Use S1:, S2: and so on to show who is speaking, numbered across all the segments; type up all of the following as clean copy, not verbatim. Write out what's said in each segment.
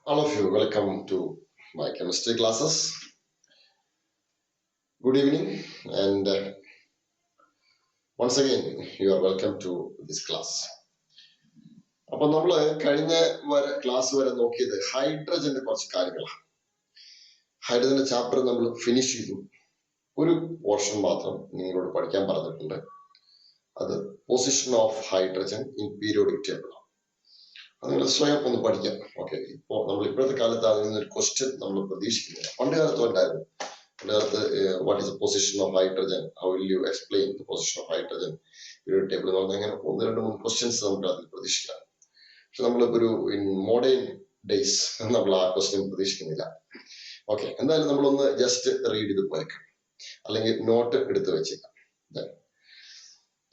S1: All of you, welcome to my chemistry classes. Good evening, and once again, you are welcome to this class. അപ്പോൾ നമ്മൾ കഴിഞ്ഞ class വരെ നോക്കിയത് ഹൈഡ്രജന്റെ കുറച്ച് കാര്യങ്ങളാണ്. ഹൈഡ്രജന്റെ ചാപ്റ്റർ നമ്മൾ ഫിനിഷ് ചെയ്തു. ഒരു പോർഷൻ മാത്രം നിങ്ങളോട് പഠിക്കാൻ പറഞ്ഞിട്ടുണ്ട്. അത് position of hydrogen in periodic table. അത് നിങ്ങൾ സ്വയം ഒന്ന് പഠിക്കാം. ഓക്കെ, ഇപ്പോൾ നമ്മൾ ഇപ്പോഴത്തെ കാലത്ത് അതിൽ നിന്നൊരു ക്വസ്റ്റ്യൻ നമ്മൾ പ്രതീക്ഷിക്കുന്നില്ല. പണ്ട് കാലത്തും ഉണ്ടായിരുന്നു. What is the position of hydrogen? How will you explain the position of hydrogen? Periodic table എന്ന് പറഞ്ഞാൽ അങ്ങനെ ഒന്ന് രണ്ട് മൂന്ന് ക്വസ്റ്റ്യൻസ് നമുക്ക് അതിൽ പ്രതീക്ഷിക്കാം. പക്ഷെ നമ്മളിപ്പോ ഒരു ഇൻ മോഡേൺ ഡേയ്സ് നമ്മൾ ആ ക്വസ്റ്റ്യൻ പ്രതീക്ഷിക്കുന്നില്ല. ഓക്കെ, എന്തായാലും നമ്മളൊന്ന് ജസ്റ്റ് റീഡ് ചെയ്ത് പോയേക്കാം, അല്ലെങ്കിൽ നോട്ട് എടുത്ത് വെച്ചേക്കാം.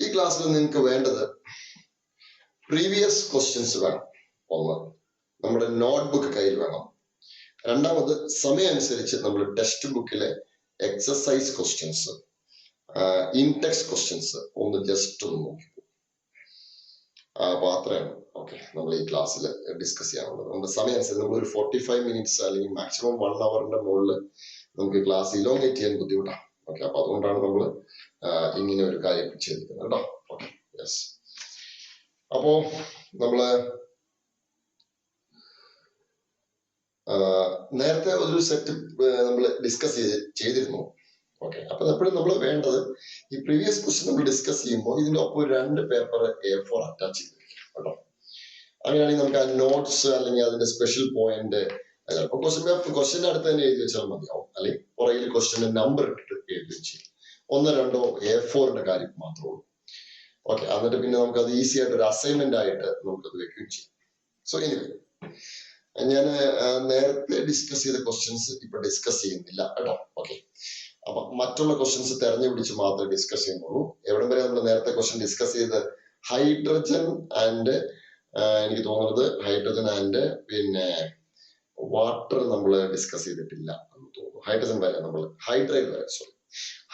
S1: ഈ ക്ലാസ്സിൽ നിങ്ങൾക്ക് വേണ്ടത് പ്രീവിയസ് ക്വസ്റ്റ്യൻസ് വേണം. ഒന്ന്, നമ്മുടെ നോട്ട്ബുക്ക് കയ്യിൽ വേണം. രണ്ടാമത്, സമയമനുസരിച്ച് നമ്മൾ ടെക്സ്റ്റ് ബുക്കിലെ എക്സസൈസ് ക്വസ്റ്റ്യൻസ്, ഇൻടെക്സ്റ്റ് ക്വസ്റ്റ്യൻസ് ഒന്ന് ജസ്റ്റ് ഒന്ന് നോക്കി. അപ്പൊ അത്രയാണ് ഓക്കെ നമ്മൾ ഈ ക്ലാസ്സിൽ ഡിസ്കസ് ചെയ്യാനുള്ളത്. നമ്മുടെ സമയമനുസരിച്ച് നമ്മൾ ഒരു 45 മിനിറ്റ്സ് അല്ലെങ്കിൽ മാക്സിമം 1 ഹവറിന്റെ മുകളിൽ നമുക്ക് ക്ലാസ് ഇലോങ്ങേറ്റ് ചെയ്യാൻ ബുദ്ധിമുട്ടാണ്. ഓക്കെ, അപ്പൊ അതുകൊണ്ടാണ് നമ്മൾ ഇങ്ങനെ ഒരു കാര്യം ചെയ്തിരിക്കുന്നത് കേട്ടോ. Okay, yes. അപ്പോ നമ്മള് നേരത്തെ ഒരു സെറ്റ് നമ്മൾ ഡിസ്കസ് ചെയ്തിരുന്നു. ഓക്കെ, അപ്പൊ എപ്പോഴും നമ്മൾ വേണ്ടത് ഈ പ്രീവിയസ് ക്വസ്റ്റ്യൻ നമ്മൾ ഡിസ്കസ് ചെയ്യുമ്പോൾ ഇതിന്റെ ഒപ്പം 2 പേപ്പർ A4 അറ്റാച്ച് ചെയ്തിരിക്കും കേട്ടോ. അങ്ങനെയാണെങ്കിൽ നമുക്ക് ആ നോട്ട്സ് അല്ലെങ്കിൽ അതിന്റെ സ്പെഷ്യൽ പോയിന്റ് ചിലപ്പോൾ ക്വസ്റ്റ്യന്റെ അടുത്ത് തന്നെ എഴുതി വെച്ചാൽ മതിയാവും, അല്ലെങ്കിൽ പുറകിൽ ക്വസ്റ്റ്യന്റെ നമ്പർ ഇട്ടിട്ട് എഴുതി വെച്ച് 1-2 A4 കാര്യം മാത്രമേ ഉള്ളൂ. ഓക്കെ, എന്നിട്ട് പിന്നെ നമുക്ക് അത് ഈസി ആയിട്ട് ഒരു അസൈൻമെന്റ് ആയിട്ട് നമുക്കത് വെക്കുകയും ചെയ്യാം. സോ എനിവേ, ഞാൻ നേരത്തെ ഡിസ്കസ് ചെയ്ത ക്വസ്റ്റ്യൻസ് ഇപ്പൊ ഡിസ്കസ് ചെയ്യുന്നില്ല കേട്ടോ. ഓക്കെ, അപ്പൊ മറ്റുള്ള ക്വസ്റ്റ്യൻസ് തെരഞ്ഞു പിടിച്ച് മാത്രമേ ഡിസ്കസ് ചെയ്യുന്നുള്ളൂ. എവിടെ വരെ നമ്മൾ നേരത്തെ ക്വസ്റ്റ്യൻ ഡിസ്കസ് ചെയ്ത് ഹൈഡ്രജൻ ആൻഡ് എനിക്ക് തോന്നുന്നത് ഹൈഡ്രജൻ ആൻഡ് പിന്നെ വാട്ടർ നമ്മൾ ഡിസ്കസ് ചെയ്തിട്ടില്ല എന്ന് തോന്നുന്നു. ഹൈഡ്രജൻ വരെ നമ്മൾ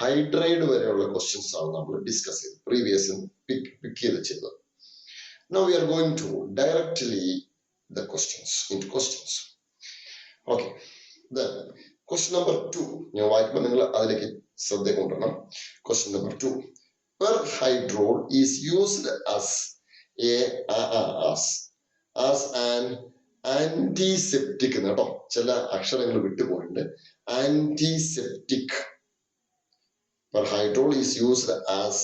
S1: ഹൈഡ്രൈഡ് വരെയുള്ള ക്വസ്റ്റ്യൻസ് ആണ് നമ്മൾ ഡിസ്കസ് ചെയ്തത്, പ്രീവിയസ് പിക്ക് ചെയ്തത്. Now we are going to directly the questions into questions. Okay, then question number 2 ഞാൻ വായിക്കുമ്പോൾ നിങ്ങൾ അതിലേക്ക് ശ്രദ്ധ കൊണ്ടുവരണം. Question number 2, perhydrol is used as an antiseptic എന്ന് കേട്ടോ. ചില അക്ഷരങ്ങൾ വിട്ടുപോയിട്ടുണ്ട്. Antiseptic. Perhydrol is used as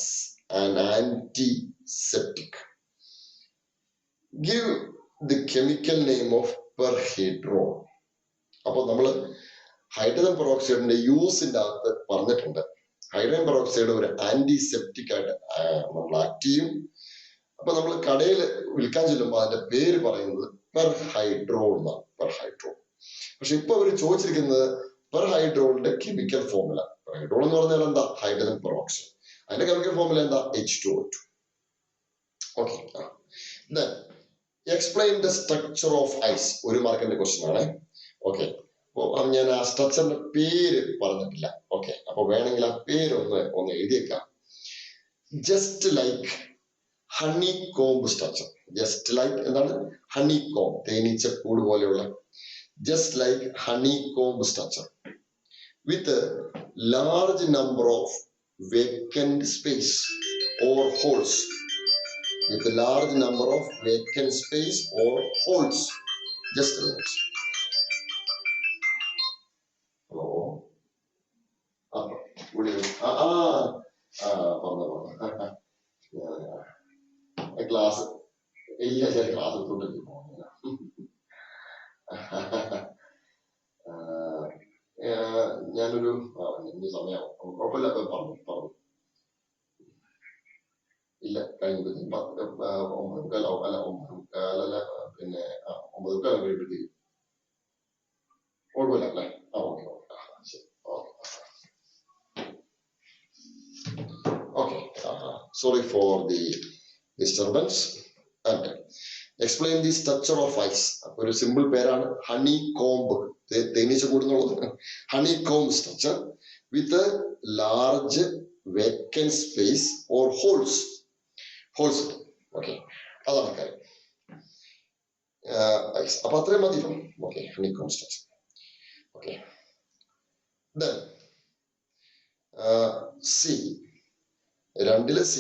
S1: an antiseptic. Give the chemical name of perhydrol. അപ്പൊ നമ്മള് ഹൈഡ്രജൻ പെറോക്സൈഡിന്റെ യൂസിന്റെ അകത്ത് പറഞ്ഞിട്ടുണ്ട്. ഹൈഡ്രജൻ പെറോക്സൈഡ് ഒരു ആന്റിസെപ്റ്റിക് ആയിട്ട് നമ്മൾ ആക്ട് ചെയ്യും. അപ്പൊ നമ്മൾ കടയിൽ വിൽക്കാൻ ചെല്ലുമ്പോൾ അതിന്റെ പേര് പറയുന്നത് പെർഹൈഡ്രോൾ എന്നാണ്, പെർഹൈഡ്രോൾ. പക്ഷെ ഇപ്പൊ അവര് ചോദിച്ചിരിക്കുന്നത് പെർഹൈഡ്രോളിന്റെ കെമിക്കൽ ഫോർമുല. പെർഹൈഡ്രോൾ എന്ന് പറഞ്ഞാൽ എന്താ? Hydrogen peroxide. അതിന്റെ കെമിക്കൽ ഫോർമുല എന്താ? H2O2. Okay, then explain the structure of ice. ഒരു മാർക്കിന്റെ ക്വസ്റ്റ്യൻ ആണ്. ഓക്കെ, അപ്പൊ ഞാൻ ആ സ്ട്രക്ചറിന്റെ പേര് പറഞ്ഞിട്ടില്ല. ഓക്കെ, അപ്പൊ വേണമെങ്കിൽ ആ പേര് ഒന്ന് എഴുതിയേക്കാം. Just like honeycomb structure. Just like എന്താണ്? ഹണി കോംബ്, തേനീച്ചക്കൂട് പോലെയുള്ള. Just like honeycomb structure with large number of vacant space or holes. With a large number of vacant space or holes. Just a minute. Hello. Good evening. Class. Class. ഞാനൊരു സമയം കുഴപ്പമില്ല, പറഞ്ഞു ഇല്ല കഴിഞ്ഞ 9:15 പിന്നെ 9:15 കഴിയുമ്പോഴത്തേക്കും കുഴപ്പമില്ല അല്ലേ? ഓക്കെ ശരി. Okay, sorry for the disturbance. And explain the structure of ice. അപ്പൊ ഒരു സിമ്പിൾ പേരാണ് ഹണി കോംബ്, തേനീച്ച കൂടുന്നുള്ളത്. Honeycomb structure with large vacant space or holes. Okay, അതാണ് കാര്യം. അപ്പൊ അത്രയും മതി. Okay, honeycomb structure. Okay, then C, രണ്ടില് C,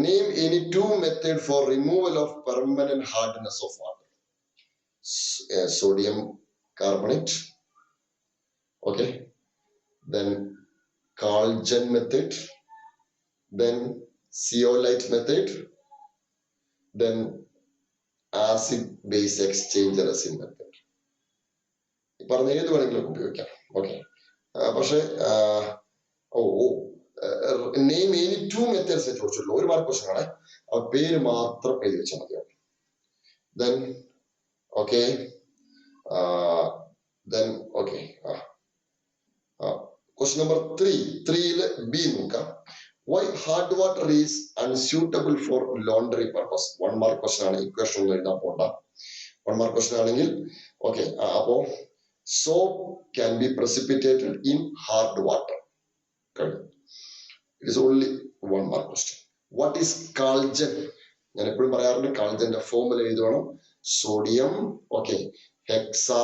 S1: name any two method for removal of permanent hardness of water. Sodium carbonate, okay, then Kaljan method, then zeolite method, then acid base exchange resin method. ഈ പറഞ്ഞ ഏത് വേണമെങ്കിലും ഉപയോഗിക്കാം. Okay, പക്ഷെ name any two methods ചോദിച്ചുള്ളൂ. ഒരു mark question ആണ്, പേര് മാത്രം എഴുതി വെച്ചാൽ മതിയാവും. then okay then okay question number 3 B നോക്കാം. why hard water is unsuitable for laundry purpose? 1 mark question ആണ്. ഇക്വേഷൻ ഒന്നും എഴുതാൻ പോണ്ട. 1 mark question ആണെങ്കിൽ ഓക്കെ. അപ്പോ soap can be precipitated in hard water. It is only 1 mark question. what is Kaljan? ഞാൻ എപ്പോഴും പറയാറുണ്ട് കാൾജന്റെ ഫോർമുല എഴുതണം. Sodium okay hexa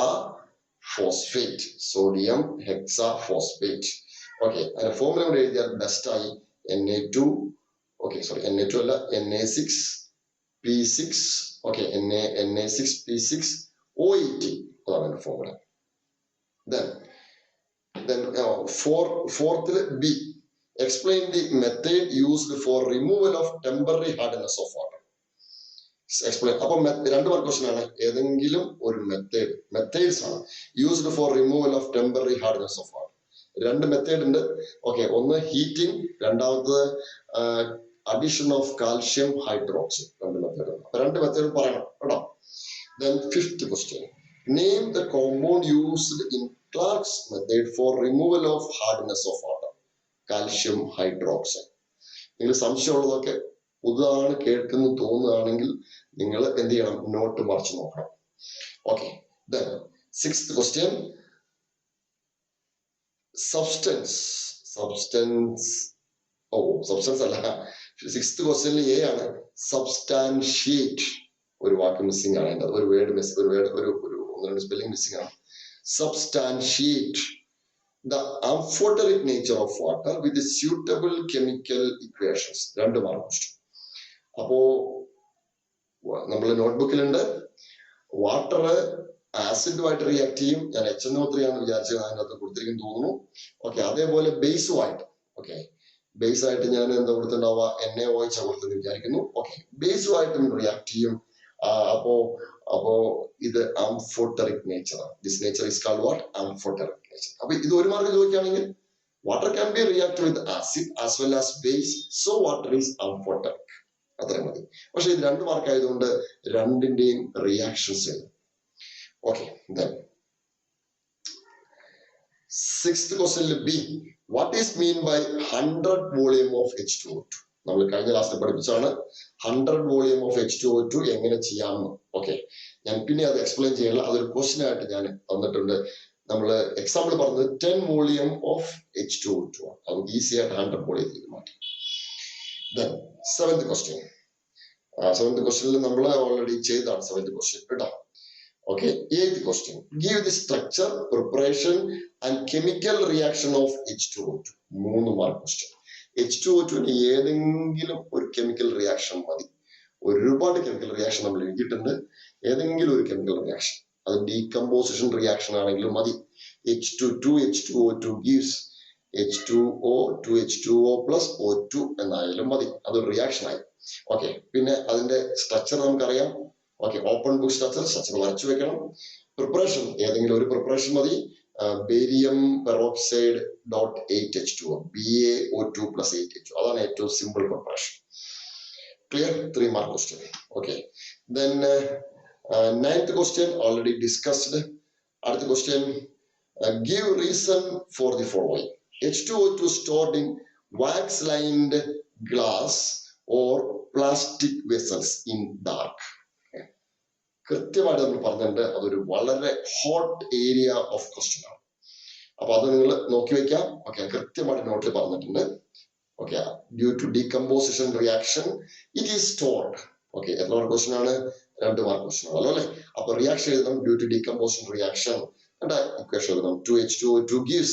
S1: phosphate, sodium hexa phosphate. Okay, അതിന്റെ ഫോർമുല കൂടെ എഴുതിയാൽ ബെസ്റ്റ് ആയി. Na2 ഓക്കെ, സോറി Na2 അല്ല, Na6P6 ഓക്കെ, Na6P6O18 അതാണ് അതിന്റെ formula. then fourth B, explain the method used for removal of temporary hardness of water. Explain. അപ്പൊ 2 mark question ആണ്. ഏതെങ്കിലും ഒരു മെത്തേഡ്സ് ആണ് used for removal of temporary hardness of water. 2 method ഉണ്ട്. Okay, ഒന്ന് heating, രണ്ടാമത്തത് addition of calcium hydroxide. 2 method ഉണ്ട്. അപ്പൊ 2 മെത്തേഡ് പറയണം കേട്ടോ. then 5th question, name the compound used in Clark's method for removal of hardness of water. Calcium hydroxide. നിങ്ങൾ സംശയമുള്ളതൊക്കെ പുതുതാണ് കേൾക്കുന്നു തോന്നുകയാണെങ്കിൽ നിങ്ങൾ എന്ത് ചെയ്യണം, നോട്ട് മറിച്ച് നോക്കണം. Okay, then 6th question, substance അല്ല, 6th ക്വസ്റ്റ്യനിൽ A ആണ്. substantiate ഒരു വാക്ക് മിസ്സിംഗ് ആണ്. അതിന്റെ ഒരു വേർഡ് ഒരു 1-2 സ്പെല്ലിംഗ് മിസ്സിംഗ് ആണ്. substantiate the amphoteric nature of water with the suitable chemical equations. 2 mark question. അപ്പോ നമ്മള് നോട്ട്ബുക്കിലുണ്ട് വാട്ടർ ആസിഡുമായിട്ട് റിയാക്ട് ചെയ്യും. ഞാൻ HNO3 ആണെന്ന് വിചാരിച്ചത്, അതിനകത്ത് കൊടുത്തിരിക്കുന്നു തോന്നുന്നു. ഓക്കെ, അതേപോലെ ബേസുമായിട്ട്, ഓക്കെ, ബേസ് ആയിട്ട് ഞാൻ എന്താ കൊടുത്തിട്ടുണ്ടാവുക, NaOH കൊടുത്തെന്ന് വിചാരിക്കുന്നു. ഓക്കെ, ബേസുമായിട്ടും റിയാക്ട് ചെയ്യും. അപ്പോ ഇത് amphoteric nature ആണ്. This nature is called what? Amphoteric nature. അപ്പൊ ഇത് 1 മാർക്ക് ചോദിക്കുകയാണെങ്കിൽ water can be reacted with acid as well as base, so water is amphoteric. അത്രയും മതി. പക്ഷെ ഇത് 2 മാർക്ക് ആയതുകൊണ്ട് 2ന്റെയും റിയാക്ഷൻസ് എഴുതും. Okay, then 6th question B, what is mean by 100 volume of H2O2? നമ്മൾ കഴിഞ്ഞ ക്ലാസ്സിൽ പഠിപ്പിച്ചാണ് 100 വോളിയം ഓഫ് H2O2 എങ്ങനെ ചെയ്യാമെന്ന്. ഓക്കെ, ഞാൻ പിന്നെ അത് എക്സ്പ്ലെയിൻ ചെയ്യണം. അതൊരു ക്വസ്റ്റ്യൻ ആയിട്ട് ഞാൻ തന്നിട്ടുണ്ട്. നമ്മൾ എക്സാമ്പിൾ പറഞ്ഞത് 10 വോളിയം ഓഫ് H2O2 ആണ്. നമുക്ക് ഈസി ആയിട്ട് 100 വോളിയം മാറ്റി. then 7th question, 7th ക്വസ്റ്റ്യനിൽ നമ്മൾ ഓൾറെഡി ചെയ്താണ് 7th ക്വസ്റ്റ്യൻ കേട്ടോ. Okay, 8th question, give the structure, preparation and chemical reaction of H2O2. 3 mark question. H2O2 ഏതെങ്കിലും ഒരു കെമിക്കൽ റിയാക്ഷൻ മതി. ഒരുപാട് കെമിക്കൽ റിയാക്ഷൻ നമ്മൾ എഴുതിയിട്ടുണ്ട്. ഏതെങ്കിലും ഒരു കെമിക്കൽ റിയാക്ഷൻ, അത് ഡീകമ്പോസിഷൻ റിയാക്ഷൻ ആണെങ്കിലും മതി. H2O2 gives H2O 2H2O plus O2 എന്നായാലും മതി. അതൊരു റിയാക്ഷൻ ആയി. ഓക്കെ, പിന്നെ അതിന്റെ സ്ട്രക്ചർ നമുക്കറിയാം. ഓക്കെ, ഓപ്പൺ ബുക്ക് സ്ട്രക്ചർ വരച്ചു വെക്കണം. പ്രിപ്പറേഷൻ ഏതെങ്കിലും ഒരു പ്രിപ്പറേഷൻ മതി. Barium peroxide dot 8H2O, BaO2 plus 8H2. അതാണ് ഏറ്റവും simple preparation. Clear? 3 mark question. Okay, then 9th question already discussed. അടുത്ത question, give reason for the following. H2O2 stored in wax lined glass or plastic vessels in dark. കൃത്യമായിട്ട് നമ്മൾ പറഞ്ഞിട്ടുണ്ട്. അതൊരു വളരെ hot area of question ആണ്. അപ്പൊ അത് നിങ്ങൾ നോക്കി വെക്കാം. ഓക്കെ, കൃത്യമായിട്ട് നോട്ടിൽ പറഞ്ഞിട്ടുണ്ട്. Okay, due to decomposition reaction it is stored. Okay, എത്ര ക്വസ്റ്റ്യൻ ആണ്? 2 മാർക്ക് ക്വസ്റ്റൻ ആണല്ലോ അല്ലെ. അപ്പൊ റിയാക്ഷൻ എഴുതണം due to decomposition reaction. Equation എഴുതണം 2H2O2 gives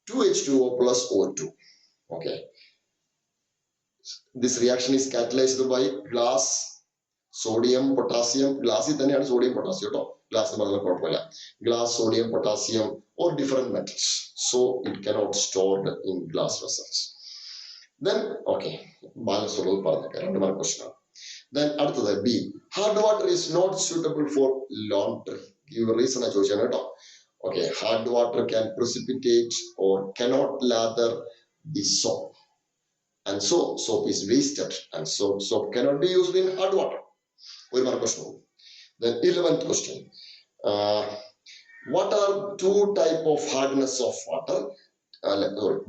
S1: 2H2O plus O2. Okay. This reaction is catalyzed by glass, sodium, potassium. Glass തന്നെയാണ് sodium, potassium കേട്ടോ. Glass എന്ന് പറഞ്ഞാൽ കുഴപ്പമില്ല. Glass, sodium, potassium or different metals. So it cannot stored in glass vessels. Then okay, balance ഉള്ളത് പറഞ്ഞേക്കാം. 2 mark question ആണ്. Then അടുത്തത് B. Hard water is not suitable for laundry. ഈ റീസൺ ആ ചോദിച്ചാണ് കേട്ടോ. Okay, hard water can precipitate or cannot lather the soap. And so soap is wasted, and so soap cannot be used in hard water. One more question. Then 11th question. What are 2 type of hardness of water?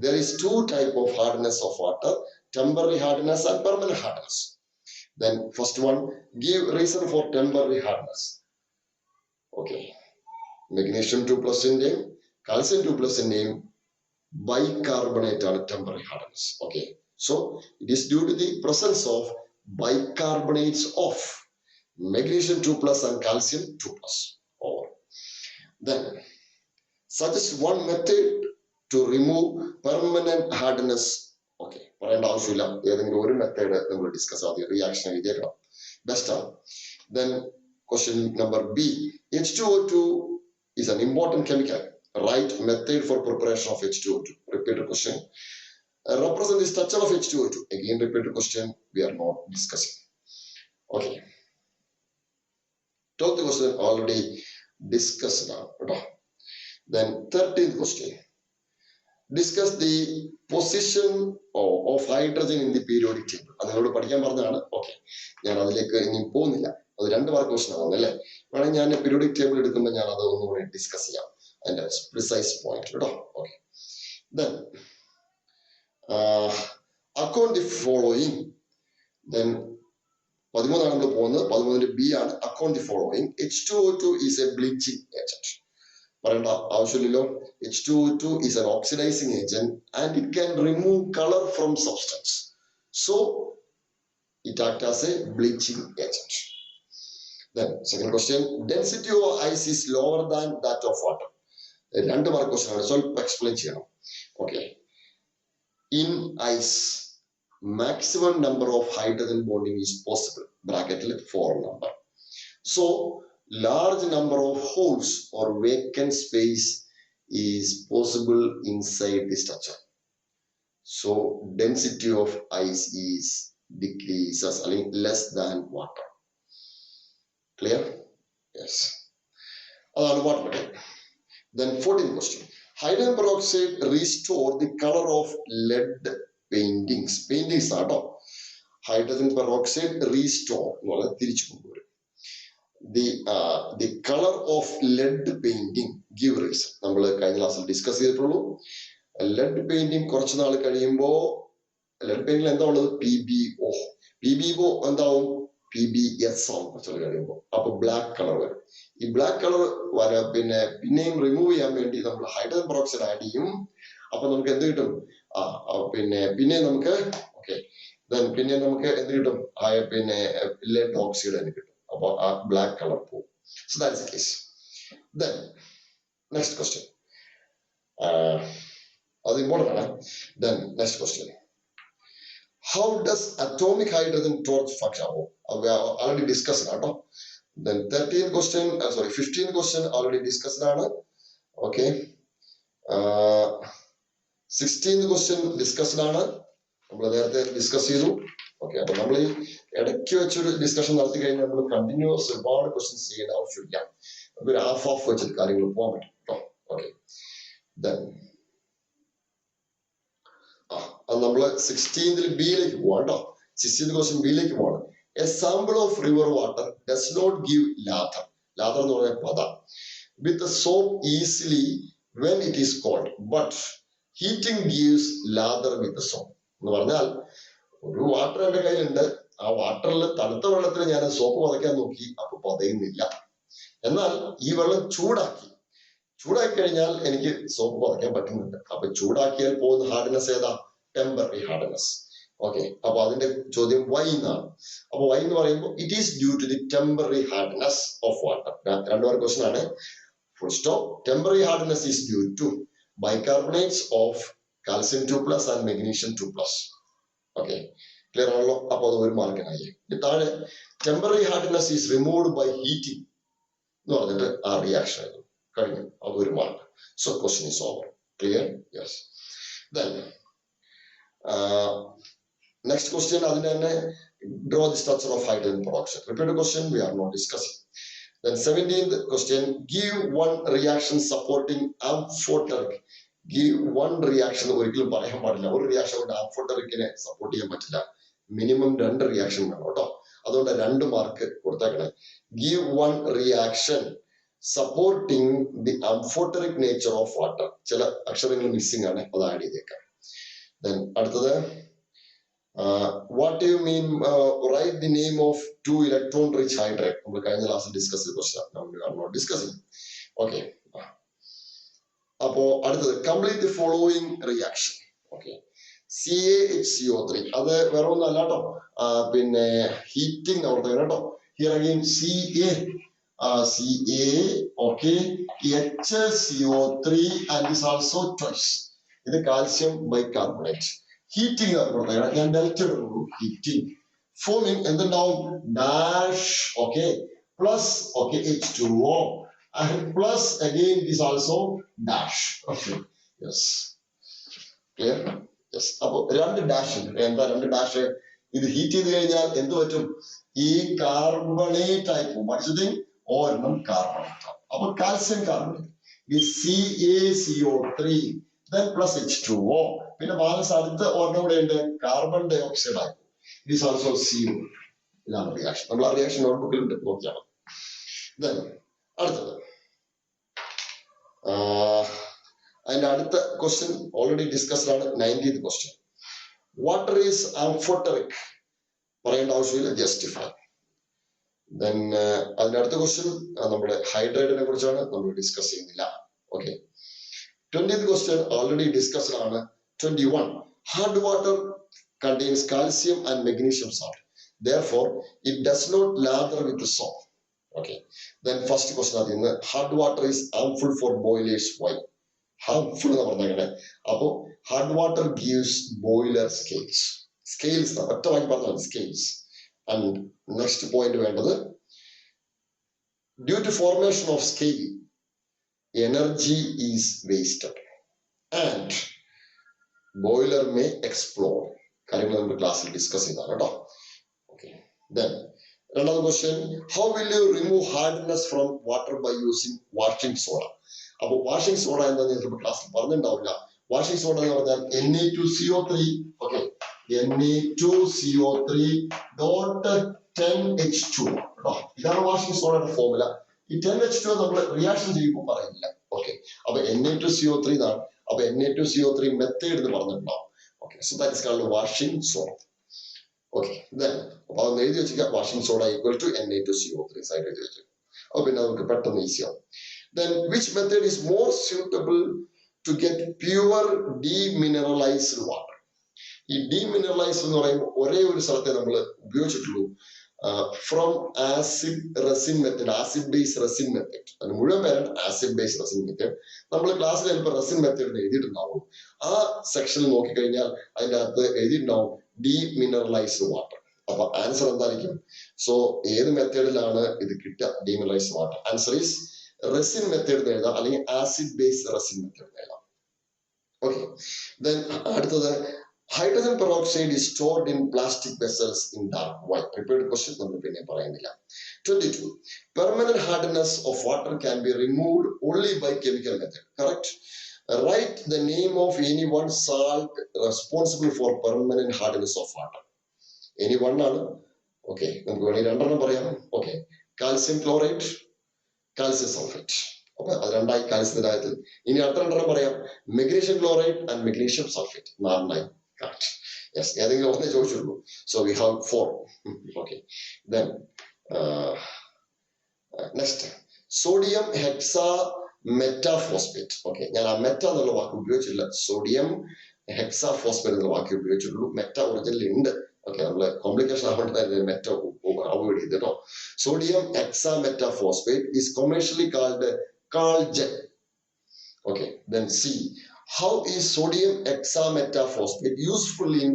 S1: There is 2 type of hardness of water: temporary hardness and permanent hardness. Then first one, give reason for temporary hardness. Okay, magnesium 2+ name, calcium 2+ name, bicarbonate are temporary hardness. Okay. So it is due to the presence of bicarbonates of magnesium 2+ and calcium 2+. Or then suggest one method to remove permanent hardness. Okay, പറയേണ്ട ആവശ്യമില്ല, ഏതെങ്കിലും ഒരു method നമ്മൾ discuss ആദ്യം reaction എഴുതിയേക്കണം, best ആണ്. Then question number B. H2O2 is an important chemical. Write method for preparation of H2O2. Repeated question. Represent the structure of H2O2. Again, repeated question. We are not discussing. Okay. 12th question already discussed now. Then 13th question. Discuss the position of hydrogen in the periodic table. അതിനോട് പഠിക്കാൻ പറഞ്ഞതാണ്. Okay, ഞാൻ അതിലേക്ക് ഇനി പോകുന്നില്ല. അത് 2 mark question ആണ് അല്ലേ. വേണമെങ്കിൽ ഞാൻ പീരിയോഡിക് ടേബിൾ എടുക്കുമ്പോൾ ഞാൻ അത് ഒന്നുകൂടി ഡിസ്കസ് ചെയ്യാം, അതിന്റെ പ്രിസൈസ് പോയിന്റ് കേട്ടോ. Okay. Then account the following. Then 13 ആണ് നമ്മൾ പോകുന്നത്. 13 B ആണ്. Account the following. H2O2 is a bleaching agent. പറയേണ്ട ആവശ്യമില്ലല്ലോ. H2O2 is an oxidizing agent and it can remove color from substance. So it acts as a bleaching agent. Then second question. Density of ice is lower than that of water. 2 mark question ആണ്. സ്വല്പം explain ചെയ്യണം. Okay. In ice, maximum number of hydrogen bonding is possible. Bracket 4 number. So large number of holes or vacant space is possible inside the structure. So density of ice is decreases, I mean less than water. Clear? Yes. Water. Then 14th question. Hydrogen peroxide restore the color of lead paintings. Paintings are no. Hydrogen peroxide restore the color of lead painting. Give reason. നമ്മൾ കഴിഞ്ഞ ക്ലാസ്സിൽ discuss ചെയ്തിട്ടുള്ളൂ. Lead painting കുറച്ച് നാൾ കഴിയുമ്പോൾ lead painting എന്താ ഉള്ളത്? PbO എന്താവും? PbS ആവും കുറച്ച് കഴിയുമ്പോൾ. അപ്പൊ ബ്ലാക്ക് കളർ വരും. ഈ ബ്ലാക്ക് കളർ പിന്നെയും റിമൂവ് ചെയ്യാൻ വേണ്ടി നമ്മൾ ഹൈഡ്രജൻ പെറോക്സൈഡ് ആഡ് ചെയ്യും. അപ്പൊ നമുക്ക് എന്ത് കിട്ടും? പിന്നെ നമുക്ക് പിന്നെ നമുക്ക് എന്ത് കിട്ടും? ലെഡ് ഓക്സൈഡ് തന്നെ കിട്ടും. അപ്പൊ ആ ബ്ലാക്ക് കളർ പോകും. So that is the case. Then next question. അത് ഇമ്പോർട്ടന്റ് ആണ്. Then next question. How does atomic hydrogen torch function? Already discussed കേട്ടോ. Then 15th question already discussed ആണ്. Okay. 16th question discussed ആണ്. നമ്മൾ നേരത്തെ discuss ചെയ്തു. Okay. അപ്പൊ നമ്മൾ ഈ ഇടയ്ക്ക് വെച്ചൊരു ഡിസ്കഷൻ നടത്തി കഴിഞ്ഞാൽ നമ്മൾ കണ്ടിന്യൂസ് ഒരുപാട് ക്വസ്റ്റ്യൻസ് ചെയ്യേണ്ട ആവശ്യമില്ല. നമുക്കൊരു ഹാഫ് വെച്ചിട്ട് കാര്യങ്ങൾ പോകാൻ പറ്റും കേട്ടോ. ഓക്കെ. Then നമ്മള് 16th ബിയിലേക്ക് പോവാം കേട്ടോ. 16th ക്വസ്റ്റ്യൻ ബിയിലേക്ക് പോവാണ്. A sample of river water does not give lather. Lather എന്ന് പറഞ്ഞ പദ. With the soap easily when it is cold, but heating gives lather with the soap. എന്ന് പറഞ്ഞാൽ ഒരു വാട്ടർ എന്റെ കയ്യിലുണ്ട്. ആ വാട്ടറിൽ തണുത്ത വെള്ളത്തിൽ ഞാൻ സോപ്പ് പതയ്ക്കാൻ നോക്കി, അപ്പൊ പതയുന്നില്ല. എന്നാൽ ഈ വെള്ളം ചൂടാക്കി കഴിഞ്ഞാൽ എനിക്ക് സോപ്പ് പതയ്ക്കാൻ പറ്റുന്നുണ്ട്. അപ്പൊ ചൂടാക്കിയാൽ പോകുന്ന ഹാർഡ്നെസ് ഏതാ? Temporary hardness. ഓക്കെ, അപ്പൊ അതിന്റെ ചോദ്യം വൈ എന്നാണ്. അപ്പൊ വൈ എന്ന് പറയുമ്പോൾ it is due to the temporary hardness of water. രണ്ടുപേർ ക്വസ്റ്റൻ ആണ്. Full stop. Temporary hardness is due to bicarbonates of calcium 2+ and magnesium 2+. Okay, clear ആണല്ലോ? അപ്പൊ അത് ഒരു മാർക്കിനായി. താഴെ temporary hardness is removed by heating എന്ന് പറഞ്ഞിട്ട് ആ റിയാക്ഷൻ ആയിരുന്നു. കഴിഞ്ഞു, അതൊരു mark. So question is over. Clear? Yes. Then next question, അതിന്റെ തന്നെ draw the structure of hydrogen peroxide. Repeat the question, we are not discussing. Then 17th question, give one reaction supporting amphoteric. Give one reaction. ഒരിക്കലും പറയാൻ പാടില്ല, ഒരു reaction കൊണ്ട് ആംഫോട്ടറിക്കിനെ support ചെയ്യാൻ പറ്റില്ല. Minimum 2 reaction വേണം കേട്ടോ. അതുകൊണ്ട് 2 mark കൊടുത്തേക്കണേ. Give one reaction supporting the amphoteric nature of water. ചില അക്ഷരങ്ങൾ മിസ്സിംഗ് ആണ്, അത് ആഡ് ചെയ്തേക്കാം. Then അടുത്തത്, what do you mean, write the name of 2 electron rich hydrate. നമ്മൾ കഴിഞ്ഞ ക്ലാസ്സിൽ ഡിസ്കസ് ചെയ്ത question. Now we are not discussing. Okay, അപ്പോ അടുത്തത്, complete the following reaction. Okay, CaHCO3. അത് വേറെ ഒന്നും അല്ല കേട്ടോ, പിന്നെ ഹീറ്റിംഗ് പ്രവർത്തനം കേട്ടോ. Here again Ca, okay, HCO3 and is also twice. ഇത് കാൽസ്യം ബൈകാർബണേറ്റ്. ഹീറ്റിംഗ് ഞാൻ ഡെൽറ്റ എടുക്കുന്നു. ഹീറ്റിംഗ് ഫോമിങ് എന്തുണ്ടാവും? Dash, okay, plus, okay, H2O and plus again it is also dash. Okay, yes, clear? Yes. അപ്പൊ 2 dash ഉണ്ട്. എന്താ 2 dash? ഇത് heat ചെയ്ത് കഴിഞ്ഞാൽ എന്ത് പറ്റും? ഈ കാർബണേറ്റ് ആയി പോകും. മറ്റു ഒരെണ്ണം കാർബണേറ്റ് ആവും. അപ്പൊ കാൽസ്യം കാർബണേറ്റ്, ഈ CaCO3 then plus H2O, പിന്നെ ബാലൻസ് അടുത്ത ഒരെണ്ണം കൂടെ ഉണ്ട്, കാർബൺ ഡൈ ഓക്സൈഡ് ആയി. It is also CO. ഇതാണ് റിയാക്ഷൻ. നമ്മൾ ആ റിയാക്ഷൻ നോട്ട്ബുക്കിൽ ഉണ്ട്, നോക്കിയാൽ മതി. അടുത്തത്, അതിന്റെ അടുത്ത ക്വസ്റ്റ്യൻ ഓൾറെഡി ഡിസ്കസ്ഡ് ആണ്. 19th question, water is amphoteric. പറയേണ്ട ആവശ്യമില്ല, ജസ്റ്റിഫൈ. ദെൻ അതിന്റെ അടുത്ത ക്വസ്റ്റ്യൻ നമ്മുടെ ഹൈഡ്രേറ്റിനെ കുറിച്ചാണ്, നമ്മൾ ഡിസ്കസ് ചെയ്യുന്നില്ല. Okay, 20th question already discussed on 21. Hard water contains calcium and magnesium salt. Therefore, it does not lather with the salt. Okay. Then first question, hard water is harmful for boilers. Why? Harmful. Hard water gives boiler scales. Scales. Scales. And next point, due to formation of scale, energy is wasted and boiler may explode. കാര്യങ്ങൾ നമ്മൾ ക്ലാസ്സിൽ discuss ചെയ്താണ് കേട്ടോ. Okay, then another question, how will you remove hardness from water by using washing soda? അപ്പൊ washing soda എന്താന്ന് നിങ്ങൾക്ക് ക്ലാസ്സിൽ പറഞ്ഞിട്ടുണ്ടാവില്ല. Washing soda എന്ന് പറഞ്ഞാൽ Na2CO3. ഓക്കെ, Na2CO3.10H2 കേട്ടോ. ഇതാണ് വാഷിംഗ് സോഡയുടെ ഫോർമുല. ഈ 10H2 നമ്മൾ റിയാക്ഷൻ ചെയ്യുമ്പോൾ പറയില്ല. ഓക്കെ, അപ്പൊ Na2CO3 ഇതാണ്. അപ്പൊ Na2CO3 മെത്തേഡ് എന്ന് പറഞ്ഞിട്ടുണ്ടാവും. Okay, so that is called washing soda. Okay, അപ്പൊ അത് എഴുതി വെച്ചിരിക്കുക, washing soda equal to Na2CO3 side എഴുതി വെച്ചു. അപ്പൊ പിന്നെ നമുക്ക് പെട്ടെന്ന് ഈസിയാവും. Then which method is more suitable to get pure demineralized water? ഈ ഡീമിനറലൈസ് എന്ന് പറയുമ്പോൾ ഒരേ ഒരു സ്ഥലത്തെ നമ്മൾ ഉപയോഗിച്ചിട്ടുള്ളൂ, from acid resin method, acid base resin method. അതിന് മുഴുവൻ പേരാണ് ആസിഡ് ബേസ് റെസിൻ മെത്തേഡ്. നമ്മൾ ക്ലാസ്സിൽ ചിലപ്പോൾ റെസിൻ മെത്തേഡ് എഴുതിയിട്ടുണ്ടാവും. ആ സെക്ഷനിൽ നോക്കിക്കഴിഞ്ഞാൽ അതിൻ്റെ അകത്ത് എഴുതിയിട്ടുണ്ടാവും ഡീമിനറലൈസ്ഡ് വാട്ടർ. അപ്പൊ ആൻസർ എന്തായിരിക്കും? സോ ഏത് മെത്തേഡിലാണ് ഇത് കിട്ടുക demineralised water? Answer is resin method എഴുതാം, അല്ലെങ്കിൽ ആസിഡ് ബേസ് റെസിൻ മെത്തേഡ് എഴുതാം. ഓക്കെ, ദെൻ അടുത്തത്, hydrogen peroxide is stored in plastic vessels in dark white. Repeat question, നമ്മൾ പിന്നെ പറയുന്നില്ല. 22. Permanent hardness of water can be removed only by chemical method. Correct? Write the name of any one salt responsible for permanent hardness of water. Any one ആണ്. Okay, നമുക്ക് വേണമെങ്കിൽ 2 എണ്ണം പറയാം. Okay, calcium chloride, calcium sulphate. അപ്പൊ അത് 2 ആയി കാൽസ്യത്തിന്റെ കാര്യത്തിൽ. ഇനി അടുത്ത 2 എണ്ണം പറയാം, magnesium chloride and magnesium sulphate. 4 correct. Yes, ഏതെങ്കിലും ഒന്നേ ചോദിച്ചുള്ളൂ. So we have 4. Okay, then next, sodium hexametaphosphate. Okay, ഞാൻ ആ മെറ്റ എന്നുള്ള വാക്ക് ഉപയോഗിച്ചില്ല. സോഡിയം ഹെക്സാഫോസ്ഫേറ്റ് എന്ന വാക്ക് ഉപയോഗിച്ചിട്ടുള്ളൂ. മെറ്റ ഒറിജിനലി ഉണ്ട്. ഓക്കെ, നമ്മള് കോംപ്ലിക്കേഷൻ ആവേണ്ടത് മെറ്റ അവോയ്ഡ് ചെയ്ത് കേട്ടോ. Sodium hexametaphosphate is commercially called Calgen. Okay, then C. How is sodium hexametaphosphate useful in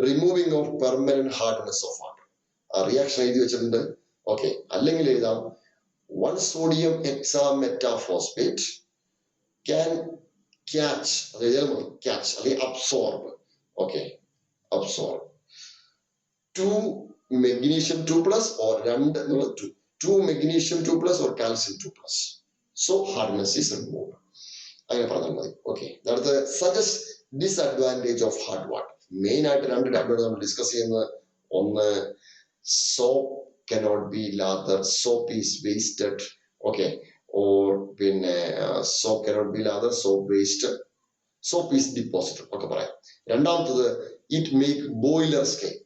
S1: removing of permanent hardness of water? ആ റിയാക്ഷൻ എഴുതി വെച്ചിട്ടുണ്ട്. ഓക്കെ, അല്ലെങ്കിൽ എഴുതാം one sodium hexametaphosphate can catch, catch അല്ലെങ്കിൽ absorb, okay, absorb 2 magnesium 2 plus or 2 magnesium 2 plus or calcium 2 plus. So hardness is removed. അങ്ങനെ പറഞ്ഞാൽ മതി. Okay, അടുത്ത suggest disadvantage of hard water. Main ആയിട്ട് 2 ടാബ്ലറ്റ് നമ്മൾ ഡിസ്കസ് ചെയ്യുന്നത്. ഒന്ന്, soap cannot be lather, soap is wasted. Okay, or പിന്നെ soap cannot be lather, soap wasted, soap is deposited ഒക്കെ പറയാം. രണ്ടാമത്തത്, it make boiler scale.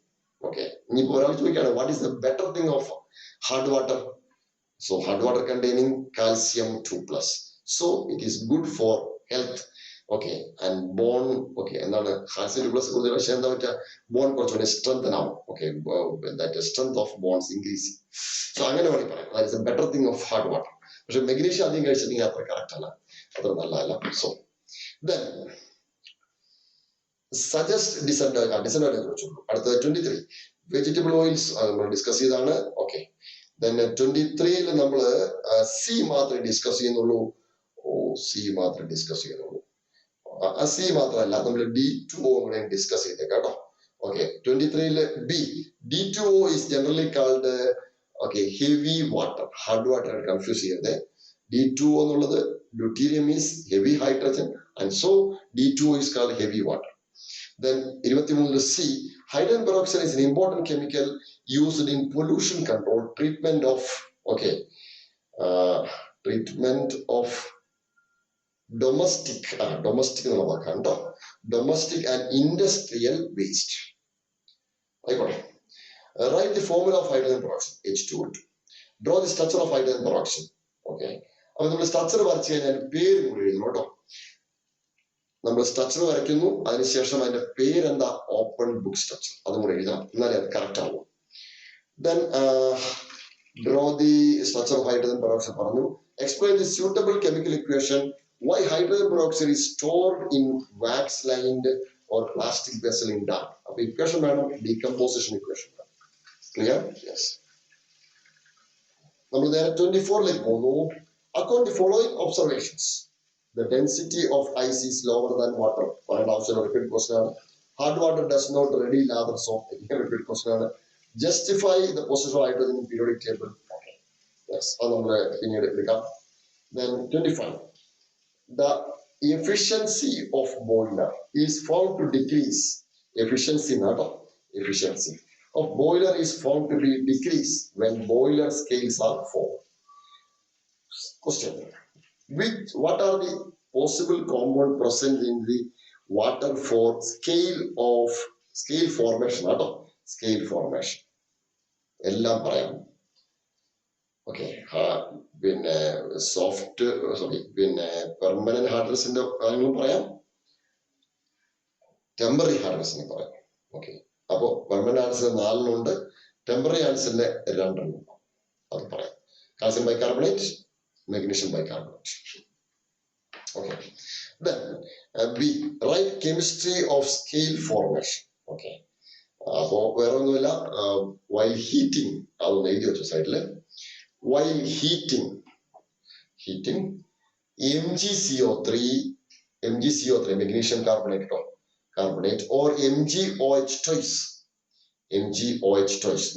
S1: Okay, ഇനിയിപ്പോ ഒരാൾ ചോദിക്കുകയാണ് what is the better thing of hard water? So hard water containing calcium 2 plus, so it is good for health. Okay, and bone, okay, എന്താണ് calcium 2 plus കൂടുതൽ പക്ഷേ എന്താ പറ്റുക, bone കുറച്ചുകൂടി strengthen ആവും. Okay, that strength of bones increase. So അങ്ങനെ വേണമെങ്കിൽ പറയാം that is a better thing of hard water. പക്ഷെ മെഗ്നീഷ്യം അധികം കഴിച്ചിട്ടുണ്ടെങ്കിൽ അത്ര കറക്റ്റ് അല്ല, അത്ര നല്ലതല്ല. സോ ദെൻ സജസ്റ്റ് ഡിസഡ്വാൻറ്റേജ് വെച്ചുള്ളൂ. അടുത്തത് 23 വെജിറ്റബിൾ ഓയിൽസ് നമ്മൾ ഡിസ്കസ് ചെയ്താണ്. ഓക്കെ, ദെൻ 23 നമ്മൾ സി മാത്രമേ ഡിസ്കസ് ചെയ്യുന്നുള്ളൂ. സി മാത്രമേ ഡിസ്കസ് ചെയ്യുന്നുള്ളൂ. സി മാത്രമല്ല, നമ്മൾ D2O കൂടെ ഡിസ്കസ് ചെയ്തേക്കാം കേട്ടോ. Okay, 23 B, D2O is generally called heavy water. Hard water confuse ചെയ്യരുത്. D2O എന്നുള്ളത് deuterium is heavy hydrogen and so D2O is called heavy water. Then 23 C, hydrogen peroxide is an important chemical used in pollution control, treatment of domestic എന്നുള്ള വാക്കാണ് കേട്ടോ. Domestic and industrial waste. ആയിക്കോട്ടെ. Write the formula of hydrogen peroxide, H2O2. Draw the structure of hydrogen peroxide. Okay, അപ്പൊ നമ്മൾ structure വരച്ചു കഴിഞ്ഞാൽ പേര് കൂടി എഴുതണം കേട്ടോ. നമ്മൾ സ്ട്രക്ചർ വരയ്ക്കുന്നു, അതിനുശേഷം അതിന്റെ പേരെന്താ, ഓപ്പൺ ബുക്ക് സ്ട്രക്ചർ, അതും കൂടെ എഴുതാം, എന്നാലേ അത് കറക്റ്റ് ആവും. Then draw the structure of hydrogen peroxide പറഞ്ഞു. Explain the suitable chemical equation why hydrogen peroxide is stored in wax lined or plastic vessel in dark. അപ്പൊ ഇക്വേഷൻ വേണം, ഡീകമ്പോസിഷൻ ഇക്വേഷൻ വേണം. ക്ലിയർ? യെസ്. നമ്മൾ നേരെ 24 പോകുന്നു. According to the following observations, the density of ice is lower than water. പറയേണ്ട ആവശ്യമുള്ള repeat question ആണ്. Hard water does not ready lather soap. Repeat question ആണ്. Justify the position of hydrogen in periodic table. Okay. Yes, അത് നമ്മൾ പിന്നീട് എടുക്കാം. Then 25. The efficiency of boiler is found to decrease. Efficiency of boiler is found to be decreased when boiler scales are formed. Question: what are the possible compound present in the water for scale formation? Scale formation. എല്ലാം പറയാം. Okay, പിന്നെ permanent ഹാർഡ്നസിന്റെ കാര്യങ്ങളും പറയാം, temporary ഹാർഡ്നസിന് പറയാം. Okay, അപ്പോ permanent ഹാർഡ്നസിന് 4 ഉണ്ട്, temporary ഹാർഡ്നസിന്റെ 2 ഉണ്ട്, അത് പറയാം. Calcium bicarbonate, magnesium bicarbonate. Okay, then B, write chemistry of scale formation. Okay, അപ്പോ വേറെ ഒന്നുമില്ല, while heating, അതൊന്ന് എഴുതി വെച്ച സൈഡില്, while heating MgCO3 magnesium carbonate or MgOH twice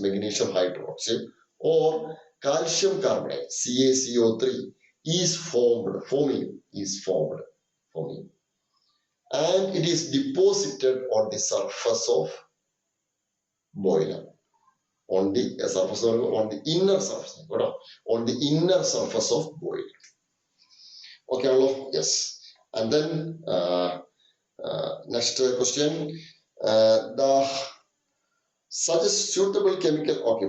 S1: magnesium hydroxide or calcium carbonate CaCO3 is forming and it is deposited on the surface of boiler, on the inner surface of boiler. Okay, yes. And then next question, the suggest suitable chemical. Okay,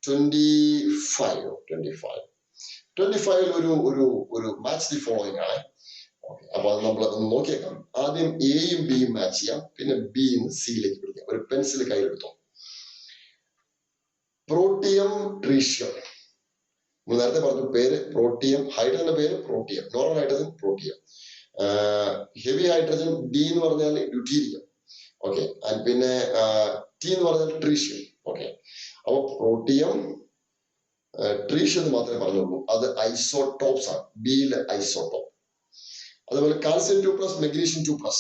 S1: 25 ഒരു match the following ആണ്. Okay, അപ്പൊ അത് നമ്മൾ ഒന്ന് നോക്കിയേക്കാം. ആദ്യം എയും ബിയും match ചെയ്യാം, പിന്നെ ബിന്ന് സിയിലേക്ക് പിടിക്കാം. ഒരു പെൻസിൽ കയ്യിലെടുത്തോ. പ്രോട്ടിയം ട്രീഷ്യം, നേരത്തെ പറഞ്ഞു പേര് പ്രോട്ടിയം, ഹൈഡ്രജന്റെ പേര് protium, normal hydrogen protium, heavy hydrogen D എന്ന് പറഞ്ഞാൽ ഡ്യൂട്ടീരിയം. ഓക്കെ, പിന്നെ ടി എന്ന് പറഞ്ഞാൽ ട്രീഷ്യം. ഓക്കെ, അപ്പൊ പ്രോട്ടിയം ട്രീഷ്യം എന്ന് മാത്രമേ പറഞ്ഞുള്ളൂ. അത് ഐസോട്ടോപ്സ് ആണ്, ബിയിലെ ഐസോട്ടോപ്പ്. അതുപോലെ കാൽസ്യം 2+, മെഗ്നീഷ്യം 2+.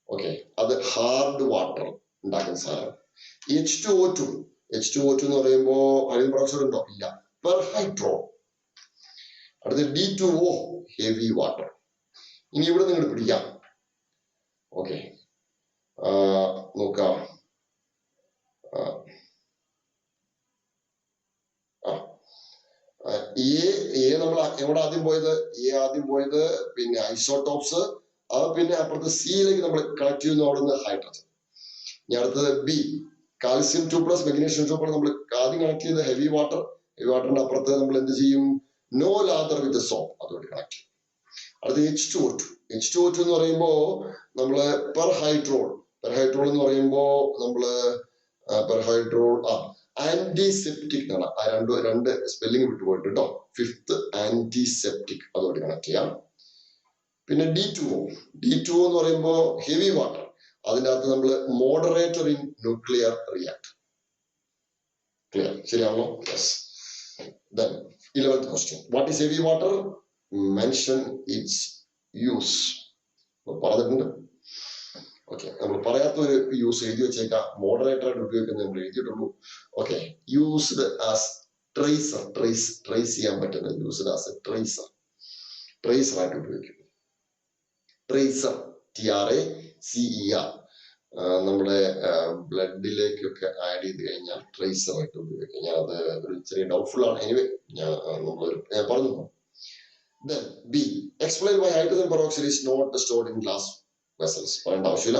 S1: ഓക്കെ, അത് ഹാർഡ് വാട്ടർ ഉണ്ടാക്കുന്ന സാധനം. H2O2 എന്ന് പറയുമ്പോ ഹൈഡ്രജൻ പെറോക്സൈഡ് ഉണ്ടോ? ഇല്ല, പെർഹൈഡ്രോൺ. അടുത്ത D2O, ഹെവി വാട്ടർ. ഇനി ഇവിടെ നിങ്ങൾ പിടിക്കാം. ഓക്കെ, നോക്കാം. നമ്മൾ എവിടെ ആദ്യം പോയത്? പിന്നെ ഐസോട്ടോപ്സ്. അത് പിന്നെ അപ്പുറത്ത് സിയിലേക്ക് നമ്മൾ കണക്ട് ചെയ്യുന്നു, അവിടുന്ന് ഹൈഡ്രജൻ. ഇനി അടുത്തത് ബി, കാൽസ്യം 2+, മെഗ്നീഷ്യം 2+. നമ്മൾ ആദ്യം കണക്ട് ചെയ്ത ഹെവി വാട്ടർ. ഹെവി വാട്ടറിന്റെ അപ്പുറത്ത് നമ്മൾ എന്ത് ചെയ്യും? നോ ലാദർ വിത്ത് സോപ്പ്, അതുകൊണ്ട് കണക്ട് ചെയ്യും. അടുത്ത H2O2 എന്ന് പറയുമ്പോ നമ്മള് പെർഹൈഡ്രോൾ എന്ന് പറയുമ്പോ നമ്മള് ആന്റിസെപ്റ്റിക് ആണ്. ആ രണ്ട് സ്പെല്ലിംഗ് വിട്ടുപോയിട്ട് കേട്ടോ. 5th ആന്റിസെപ്റ്റിക്, അതുകൊണ്ട് കണക്ട് ചെയ്യാം. പിന്നെ D2O എന്ന് പറയുമ്പോ ഹെവി വാട്ടർ. അതിന്റെ അകത്ത് നമ്മൾ moderator in nuclear reactor. Clear? ശരിയാണല്ലോ? Yes. Then 11th question. What is heavy water? Mention its use. പറഞ്ഞിട്ടുണ്ട്. ഓക്കെ, നമ്മൾ പറയാത്ത ഒരു യൂസ് എഴുതി വെച്ചേക്കാം. മോഡറേറ്റർ ആയിട്ട് ഉപയോഗിക്കുന്നത് നമ്മൾ എഴുതിയിട്ടുള്ളൂ. Okay, used as tracer, trace ചെയ്യാൻ പറ്റുന്ന, യൂസ്ഡ് ആസ് എ ട്രേസർ ആയിട്ട് ഉപയോഗിക്കുന്നു. Tracer, TRACER. നമ്മുടെ ബ്ലഡിലേക്കൊക്കെ ആഡ് ചെയ്ത് കഴിഞ്ഞാൽ ട്രേസർ ആയിട്ട് ഉപയോഗിക്കാം. ഞാൻ അത് ഒരു ചെറിയ ഡൗട്ട്ഫുൾ ആണ്. എനിവേ ഞാൻ പറഞ്ഞു. Then B, explain why hydrogen peroxide is not stored in glass vessels.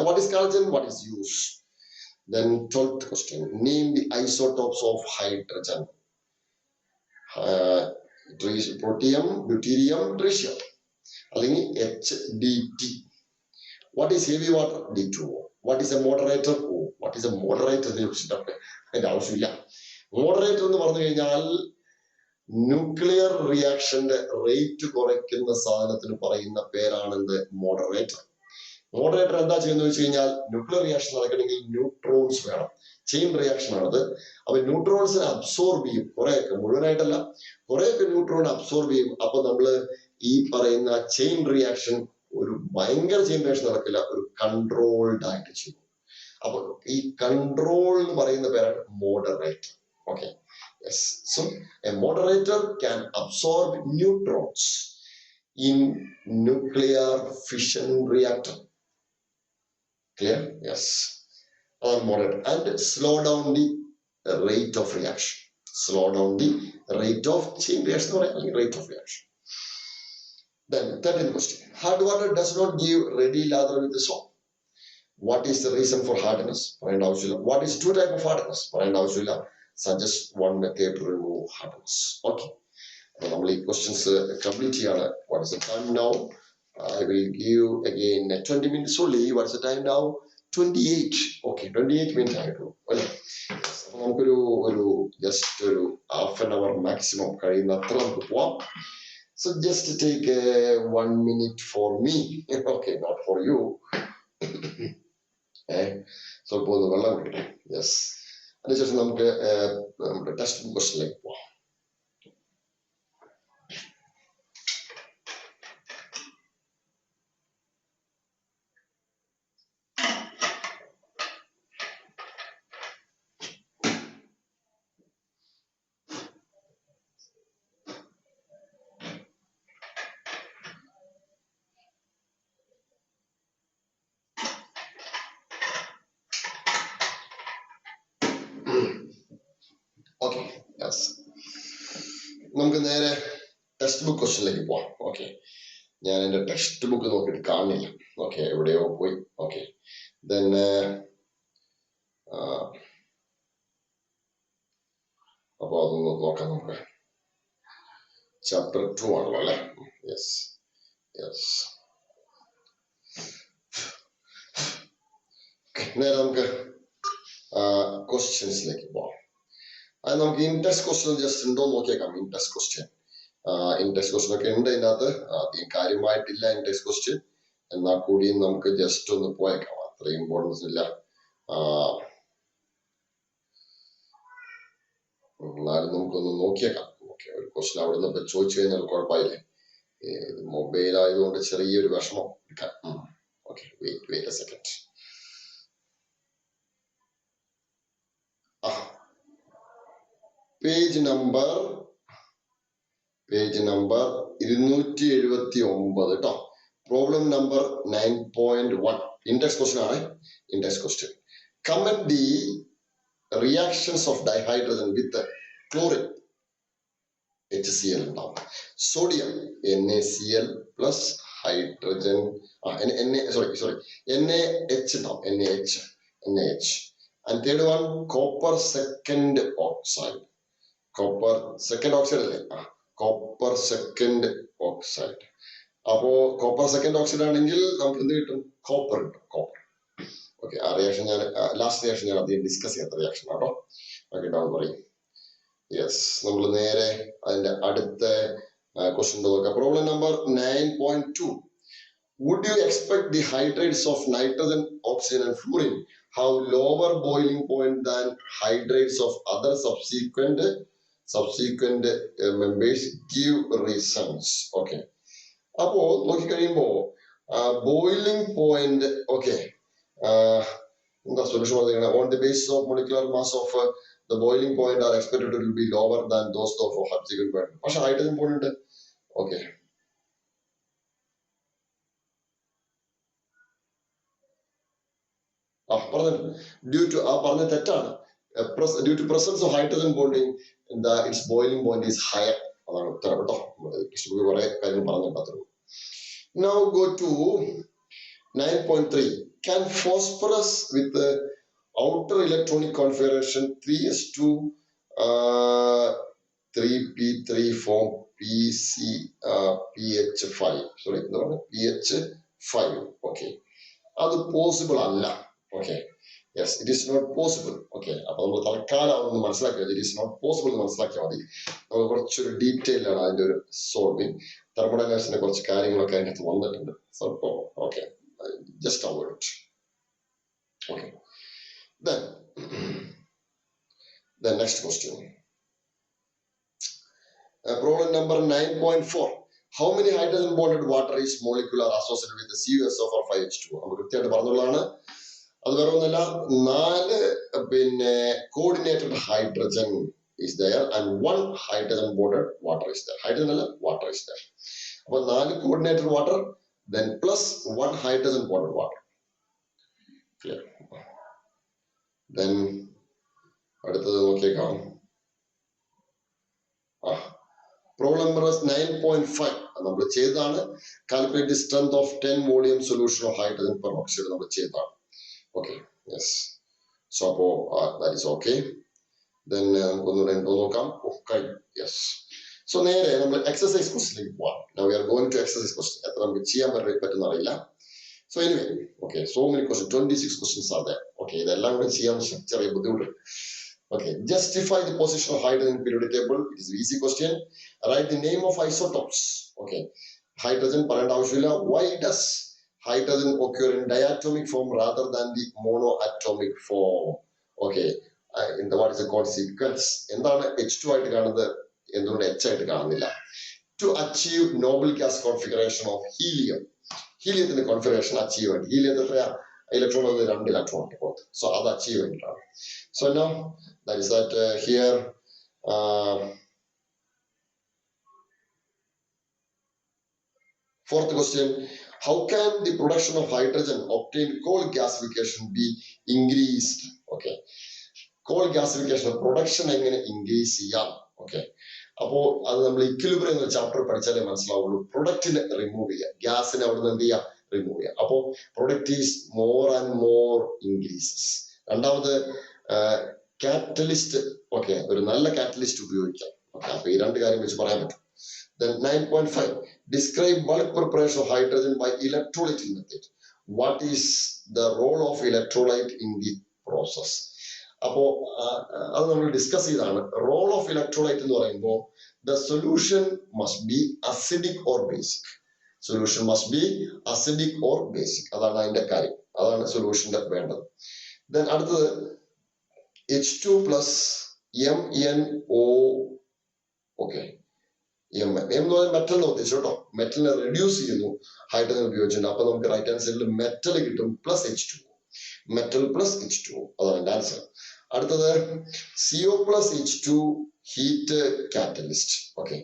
S1: What is calcium? What is use? Then 12th question. Name the isotopes of hydrogen. Protium, deuterium, tritium. അല്ലെങ്കിൽ HDT. What is heavy water? D2O. What is a moderator? What is a moderator? അതിന്റെ ആവശ്യമില്ല. Moderator എന്ന് പറഞ്ഞു കഴിഞ്ഞാൽ nuclear റിയാക്ഷന്റെ rate കുറയ്ക്കുന്ന സാധനത്തിന് പറയുന്ന പേരാണെന്ത്? Moderator. Moderator എന്താ ചെയ്യുന്നത് വെച്ച് കഴിഞ്ഞാൽ, ന്യൂക്ലിയർ റിയാക്ഷൻ നടക്കണമെങ്കിൽ ന്യൂട്രോൺസ് വേണം. ചെയിൻ റിയാക്ഷൻ ആണത്. അപ്പൊ ന്യൂട്രോൺസിനെ അബ്സോർബ് ചെയ്യും. കുറെയൊക്കെ, മുഴുവനായിട്ടല്ല, കുറെയൊക്കെ ന്യൂട്രോൺ അബ്സോർബ് ചെയ്യും. അപ്പൊ നമ്മള് ഈ പറയുന്ന ചെയിൻ റിയാക്ഷൻ, ഒരു ഭയങ്കര ചെയിൻ റിയാക്ഷൻ നടക്കില്ല, ഒരു കൺട്രോൾഡ് ആയിട്ട് ചെയ്യും. അപ്പൊ ഈ കൺട്രോൾ എന്ന് പറയുന്ന പേരാണ് moderator. Okay, yes. So a moderator can absorb neutrons in nuclear fission reactor. Clear? Yes. Moderator, and slow down the rate of reaction. Slow down the rate of chain reaction, or rate of reaction. Then 13th question. Hard water does not give ready lather with the soap. What is the reason for hardness? What is two type of hardness? Suggest one method to remove hardness. Okay. Now, questions complete here. What is the time now? I will give again 20 minutes only. What is the time now? 28. Okay, 28 minutes. Just half an hour maximum. So just take 1 minute for me. Okay, not for you. So yes. അതിനുശേഷം നമുക്ക് നമ്മുടെ text book ക്വസ്റ്റ്യനിലേക്ക് പോവാം. Okay, yes, നമുക്ക് നേരെ text book ക്വസ്റ്റ്യനിലേക്ക് പോവാം. Okay, ഞാൻ എൻ്റെ ടെക്സ്റ്റ് ബുക്ക് നോക്കിയിട്ട് കാണുന്നില്ല. ഓക്കെ, എവിടെയോ പോയി. ഓക്കെ, ദെൻ അപ്പൊ അതൊന്ന് നോക്കാം. നമുക്ക് ചാപ്റ്റർ 2 ആണല്ലോ അല്ലെ? Yes, yes. നേരെ നമുക്ക് ക്വസ്റ്റ്യൻസിലേക്ക് പോവാം. അത് നമുക്ക് ഇൻടെക്സ്റ്റ് ക്വസ്റ്റ്യൻ ജസ്റ്റ് ഉണ്ടോ നോക്കിയേക്കാം. ഇൻടെക്സ്റ്റ് ക്വസ്റ്റ്യൻ ഒക്കെ ഉണ്ട് ഇതിനകത്ത്. അധികം കാര്യമായിട്ടില്ല ഇൻടെക്സ്റ്റ് ക്വസ്റ്റ്യൻ, എന്നാൽ കൂടിയും നമുക്ക് ജസ്റ്റ് ഒന്ന് പോയേക്കാം. അത്രയും ഇമ്പോർട്ടൻസ് ഇല്ല, എന്നാലും നമുക്കൊന്ന് നോക്കിയേക്കാം. ഓക്കെ, ഒരു ക്വസ്റ്റ്യൻ അവിടെ നിന്ന് ചോദിച്ചു കഴിഞ്ഞാൽ കുഴപ്പമില്ലേ. മൊബൈൽ ആയതുകൊണ്ട് ചെറിയൊരു വിഷമം എടുക്കാം. Okay, wait a second. Page number 279 കേട്ടോ. പ്രോബ്ലം നമ്പർ 9.1 ഇൻഡെക്സ് ക്വസ്റ്റ്യൻ ആണ്. Index question, comment the reactions of dihydrogen with chlorine HCl ഉണ്ടാവും. Sodium NaCl plus hydrogen NaH ഉണ്ടാവും. NaH. And third one, copper second oxide. Copper second oxide അല്ലേ? Copper second oxide. അപ്പോ copper second oxide ആണെങ്കിൽ നമുക്ക് എന്ത് കിട്ടും? Copper കിട്ടും. Copper. Okay, ആ റിയാക്ഷൻ ഞാൻ ലാസ്റ്റ് റിയാക്ഷൻ ഞാൻ അധികം ഡിസ്കസ് ചെയ്യാത്ത റിയാക്ഷൻ ആണോ. ഓക്കെ, ഡൗൺ പറയും. യെസ്, നമ്മൾ നേരെ അതിന്റെ അടുത്ത ക്വസ്റ്റ്യൻ നോക്കാം. Problem number 9.2. Would you expect the hydrates of nitrogen, oxygen and fluorine have lower boiling point than hydrates of other subsequent members? Give reasons. Okay. അപ്പോ നോക്കിക്കഴിയുമ്പോ ബോയിലിംഗ് പോയിന്റ്, ഓക്കെ, എന്താ solution പറഞ്ഞിരിക്കുന്നത്? On the basis of molecular mass of the boiling point are expected to be lower than those of subsequent point. പക്ഷെ hydrogen point okay പറഞ്ഞ തെറ്റാണ്. Due to presence of hydrogen bonding its boiling point is higher. അതാണ് ഉത്തരം കേട്ടോ. കുറെ കാര്യങ്ങൾ പറഞ്ഞിട്ടുള്ളൂ. Now go to 9.3. Can phosphorus with the outer electronic configuration 3s2 3p3 form pH5? Sorry, pH5. Okay, അത് possible അല്ല. Okay, yes, it is not possible. Okay, അപ്പൊ നമ്മൾ തൽക്കാലം ഒന്ന് മനസ്സിലാക്കിയാൽ ഇറ്റ് ഈസ് നോട്ട് പോസിബിൾ എന്ന് മനസ്സിലാക്കിയാൽ മതി. നമുക്ക് കുറച്ചൊരു ഡീറ്റെയിൽ ആണ് അതിന്റെ ഒരു സോൾവിങ്. തെർമോഡൈനാമിക്സിന്റെ കുറച്ച് കാര്യങ്ങളൊക്കെ അതിനകത്ത് വന്നിട്ടുണ്ട്. സ്വല്പം okay, just avoid it. Okay, then next question. Problem number 9.4. How many hydrogen bonded water is molecular associated with the CuSO4 5H2? നമുക്ക് കൃത്യമായിട്ട് പറഞ്ഞുള്ളതാണ്. അത് വേറെ ഒന്നുമില്ല, 4 coordinated hydrogen is there and 1 hydrogen bonded water is there. Hydrogen അല്ല, water is there. അപ്പോൾ 4 coordinated water then plus 1 hydrogen bonded water. Clear? Then അടുത്തത് നോക്കിയേക്കാം. Problem number 9.5 നമ്മൾ ചെയ്തതാണ്. Calculate the strength of 10 volume solution of hydrogen peroxide നമ്മൾ ചെയ്തതാണ്. Okay, yes. So അപ്പോ that is okay. Then നമുക്കൊന്നുകൂടെ ഉണ്ടോ നോക്കാം. യെസ്. സോ നേരെ നമ്മൾ എക്സസൈസ് ക്വസ്റ്റിലേക്ക് പോവാം. Now we are going to exercise question. എത്ര നമുക്ക് ചെയ്യാൻ പറ്റുന്ന അറിയില്ല. So anyway, okay, so many questions, 26 questions are there. Okay, ഇതെല്ലാം കൂടെ ചെയ്യാൻ ചെറിയ ബുദ്ധിമുട്ടുണ്ട്. Okay, justify the position of hydrogen in periodic table. It is an easy question. Write the name of isotopes. Okay, hydrogen പറയേണ്ട ആവശ്യമില്ല. Why does hydrogen occur in diatomic form rather than the monoatomic form? Okay, what is the consequence? എന്താണ് H2 ആയിട്ട് കാണുന്നത്, എന്തുകൊണ്ട് H ആയിട്ട് കാണുന്നില്ല? To achieve noble gas configuration of helium. ഹീലിയത്തിന്റെ configuration achieve വേണ്ടി. ഹീലിയത്തിൽ എത്രയാ ഇലക്ട്രോൺ? 2 ഇലക്ട്രോൺ ഉണ്ട്. സോ അത് അച്ചീവ് വേണ്ടിയിട്ടാണ്. So no that is that here. Fourth question, how can the production of hydrogen obtained coal gasification be increased? Okay, coal gasification production എങ്ങനെ increase ചെയ്യാം? Okay, അപ്പോ അത് നമ്മൾ ഇക്വിലിബ്രിയം എന്ന ചാപ്റ്റർ പഠിച്ചാലേ മനസ്സിലാവുള്ളൂ. പ്രൊഡക്റ്റിനെ റിമൂവ് ചെയ്യുക, ഗ്യാസിനെ അവിടെ നിന്ന് എന്ത് ചെയ്യുക, റിമൂവ് ചെയ്യുക. അപ്പോ product is more and more increases. രണ്ടാമത് കാറ്റലിസ്റ്റ്. ഓക്കെ, ഒരു നല്ല കാറ്റലിസ്റ്റ് ഉപയോഗിക്കാം. ഓക്കെ, അപ്പൊ ഈ 2 കാര്യം വെച്ച് പറയാൻ പറ്റും. Then 9.5, describe bulk preparation of hydrogen by electrolytic method. what is the role of electrolyte in the process. അപ്പോൾ അത് നമ്മൾ ഡിസ്കസ് ചെയ്താണ്. റോൾ ഓഫ് ഇലക്ട്രോലൈറ്റ് എന്ന് പറയുമ്പോൾ the solution must be acidic or basic. Solution must be acidic or basic. അതാണ് അതിന്റെ കാര്യം. അതാണ് സൊല്യൂഷന്റെ വേണ്ടത്. Then അടുത്തത് H2 plus MnO. Okay, M എന്ന് പറഞ്ഞാൽ മെറ്റൽ എന്ന് ഉദ്ദേശിച്ചു കേട്ടോ. മെറ്റലിനെ റെഡ്യൂസ് ചെയ്യുന്നു ഹൈഡ്രജൻ ഉപയോഗിച്ചിട്ടുണ്ട്. അപ്പൊ നമുക്ക് റൈറ്റ് ഹാൻഡ് സൈഡിൽ മെറ്റൽ കിട്ടും plus H2. Metal plus H2, അതാണ് എന്റെ ആൻസർ. അടുത്തത് CO plus H2 heat catalyst. Okay,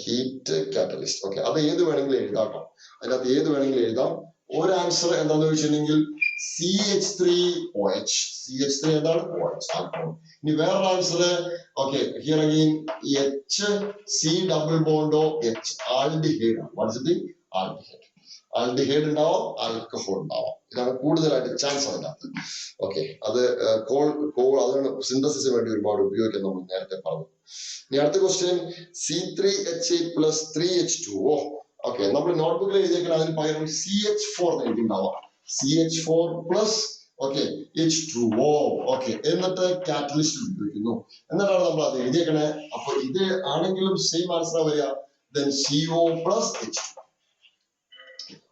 S1: heat catalyst. Okay, അത് ഏത് വേണമെങ്കിലും എഴുതാം കേട്ടോ. അതിനകത്ത് ഏത് വേണമെങ്കിലും എഴുതാം. ഒരു ആൻസർ എന്താന്ന് ചോദിച്ചിട്ടുണ്ടെങ്കിൽ CH3OH. CH3 എന്താണ്? OH, alcohol. ഇനി വേറൊരു answer, okay, here again HC double ബോണ്ടോ H, aldehyde. What is it? Aldehyde. Aldehyde ഉണ്ടാവാം, ആൽക്കഹോൾ ഉണ്ടാവാം. ഇതാണ് കൂടുതലായിട്ട് ചാൻസ് അതിനകത്ത്. ഓക്കെ, അത് അതാണ് സിന്തസിസിന് വേണ്ടി ഒരുപാട് ഉപയോഗിക്കാൻ നമ്മൾ നേരത്തെ പറഞ്ഞു. ഇനി അടുത്ത question C3H8 plus 3H2O. Okay, നമ്മൾ നോട്ട്ബുക്കിൽ എഴുതിയേക്കണം അതിന് പകരം CH4 എഴുതിണ്ടാവാം. CH4 plus okay H2O. Okay, എന്നിട്ട് കാറ്റലിസ്റ്റ് ഉപയോഗിക്കുന്നു. എന്നിട്ടാണ് നമ്മൾ അത് എഴുതിയേക്കണേ. അപ്പൊ ഇത് ആണെങ്കിലും സെയിം ആൻസർ വരിക. Then CO plus H2.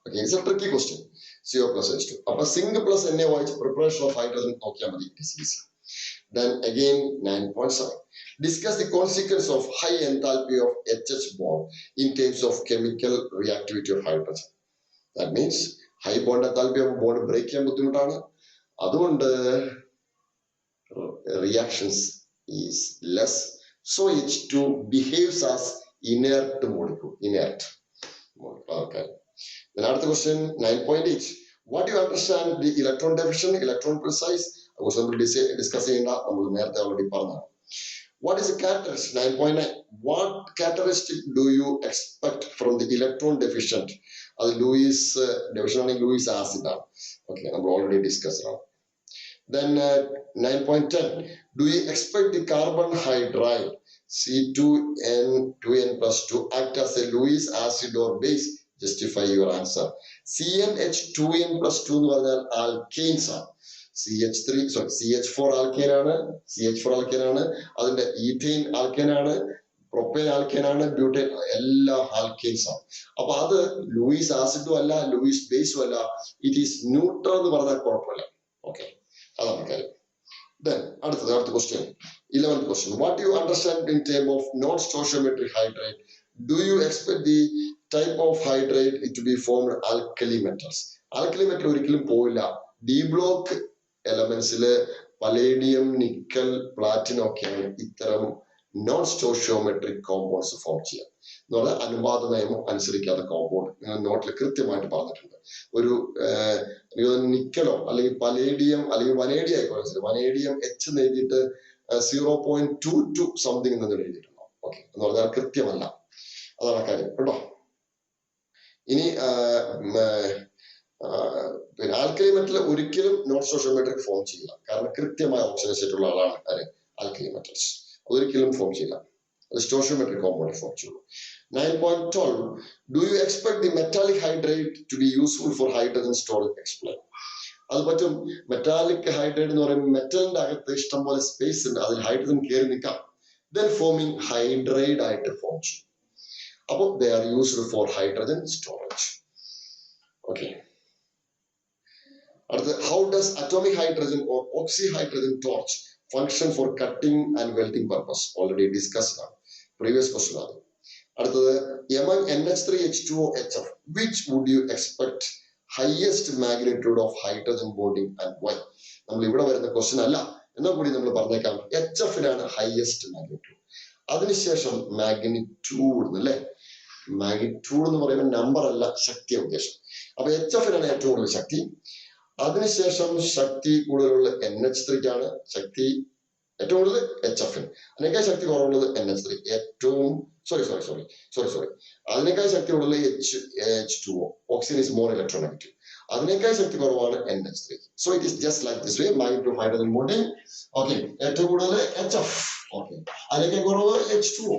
S1: Okay, it's a tricky question. CO plus H2. അപ്പൊ zinc plus NaOH preparation of hydrogen നോക്കിയാൽ മതി. It is easy. Then again 9.7. Discuss the consequence of high enthalpy of HH bond in terms of chemical reactivity of hydrogen. That means high bond enthalpy of bond break ചെയ്യാൻ ബുദ്ധിമുട്ടാണ്. അതുകൊണ്ട് reactions is less. So H2 behaves as inert molecule. Inert. Okay. Then അടുത്ത question 9.8. What do you understand the electron deficient, electron precise? നമ്മൾ discuss ചെയ്യേണ്ട, നമ്മൾ നേരത്തെ already പറഞ്ഞതാണ്. What is a characteristic? 9.9. What characteristic do you expect from the electron deficient? അത് Luis deficient ആണെങ്കിൽ Luis acid ആണ്. Okay, നമ്മൾ ഓൾറെഡി ഡിസ്കസ് ആണ്. Then 9.10. Do you expect the carbon hydride C2N2N plus 2 act as a Lewis acid or base? Justify your answer. CnH2n plus 2 എന്ന് പറഞ്ഞാൽ alkanes ആണ്. CH4 alkane ആണ്. അതിന്റെ ethane alkane ആണ്, propyne alkane ആണ്, butyne, എല്ലാ alkanes ആണ്. അപ്പൊ അത് ലൂയിസ് ആസിഡും അല്ല, ലൂയിസ് ബേസും അല്ല. ഇറ്റ് ഈസ് ന്യൂട്രൽ എന്ന് പറഞ്ഞാൽ കുഴപ്പമില്ല. ഓക്കെ, അതാണ് കാര്യം. Then അടുത്ത question 11th question. What do you understand in terms of non-stoichiometric hydrate? Do you expect the type of hydrate to be formed alkali metals? Alkali metal ഒരിക്കലും പോവില്ല. D block എലമെന്റ്സില് palladium, nickel, platinum ഒക്കെയാണ് ഇത്തരം non stoichiometric compounds form ചെയ്യുക എന്ന് പറഞ്ഞാൽ അനുപാത നിയമം അനുസരിക്കാത്ത compound. നിങ്ങൾ നോട്ടിൽ കൃത്യമായിട്ട് പറഞ്ഞിട്ടുണ്ട്. ഒരു നിക്കലോ അല്ലെങ്കിൽ പലേഡിയം അല്ലെങ്കിൽ വനേഡിയം ആയിക്കോട്ടെ, വനേഡിയം H എന്ന് എഴുതിയിട്ട് 0.22 സംതിങ് എന്ന് എഴുതിയിട്ടുണ്ടോ? ഓക്കെ, എന്ന് പറഞ്ഞാൽ കൃത്യമല്ല. അതാണ് കാര്യം കേട്ടോ. ഇനി പിന്നെ ആൽക്കലി മെറ്റൽ ഒരിക്കലും നോൺ സ്റ്റോഷിയോമെട്രിക് ഫോം ചെയ്യില്ല. കാരണം കൃത്യമായ ഓക്സിജൻ ഉള്ള ആളാണ് ആൽക്കലി മെറ്റൽസ്. അതൊരിക്കലും ഫോം ചെയ്യില്ല. അത് സ്റ്റോഷിയോമെട്രിക് കോമ്പൗണ്ട് ഫോം ചെയ്യുള്ളൂ. 9.12. Do you expect the metallic hydrate to be useful for hydrogen storage? Explain. അത് പറ്റും. മെറ്റാലിക് ഹൈഡ്രേറ്റ് എന്ന് പറയുമ്പോൾ മെറ്റലിന്റെ അകത്ത് ഇഷ്ടംപോലെ സ്പേസ് ഉണ്ട്, അതിൽ ഹൈഡ്രജൻ കയറി നിൽക്കാം. Then forming ഹൈഡ്രൈഡ് ആയിട്ട് ഫോം ചെയ്യും. അപ്പോൾ they are used for hydrogen storage. Okay. അടുത്ത, how does atomic hydrogen or oxyhydrogen torch function for cutting and welding purpose? Already discussed on previous question ആണ്. അടുത്തത്, among NH3, H2O, HF, which would you expect highest magnitude of hydrogen bonding and why? നമ്മൾ ഇവിടെ വരുന്ന question അല്ല, എന്നാൽ കൂടി നമ്മൾ പറഞ്ഞേക്കാം. HF-നാണ് ഹയസ്റ്റ് മാഗ്നിറ്റ്യൂഡ്. അതിനുശേഷം മാഗ്നിറ്റ്യൂഡ് അല്ലേ, മാഗ്നിറ്റ്യൂഡ് എന്ന് പറയുമ്പോൾ നമ്പർ അല്ല, ശക്തിയ ഉദ്ദേശം. അപ്പൊ HF-നാണ് ഏറ്റവും കൂടുതൽ ശക്തി. അതിനുശേഷം ശക്തി കൂടുതലുള്ള NH3-ക്കാണ് ശക്തി ഏറ്റവും കൂടുതൽ HF-ന്. അതിനേക്കാൾ ശക്തി കുറവുള്ളത് NH3. ഏറ്റവും സോറി അതിനേക്കാൾ ശക്തി കൂടുതൽ H2O. Oxygen is more electronegative. അതിനേക്കാൾ ശക്തി കുറവാണ് NH3. So it is just like this way. Magnitude of hydrogen bonding. Okay, ഏറ്റവും കൂടുതൽ HF. Okay, അതിനേക്കാൾ കുറവ് H2O.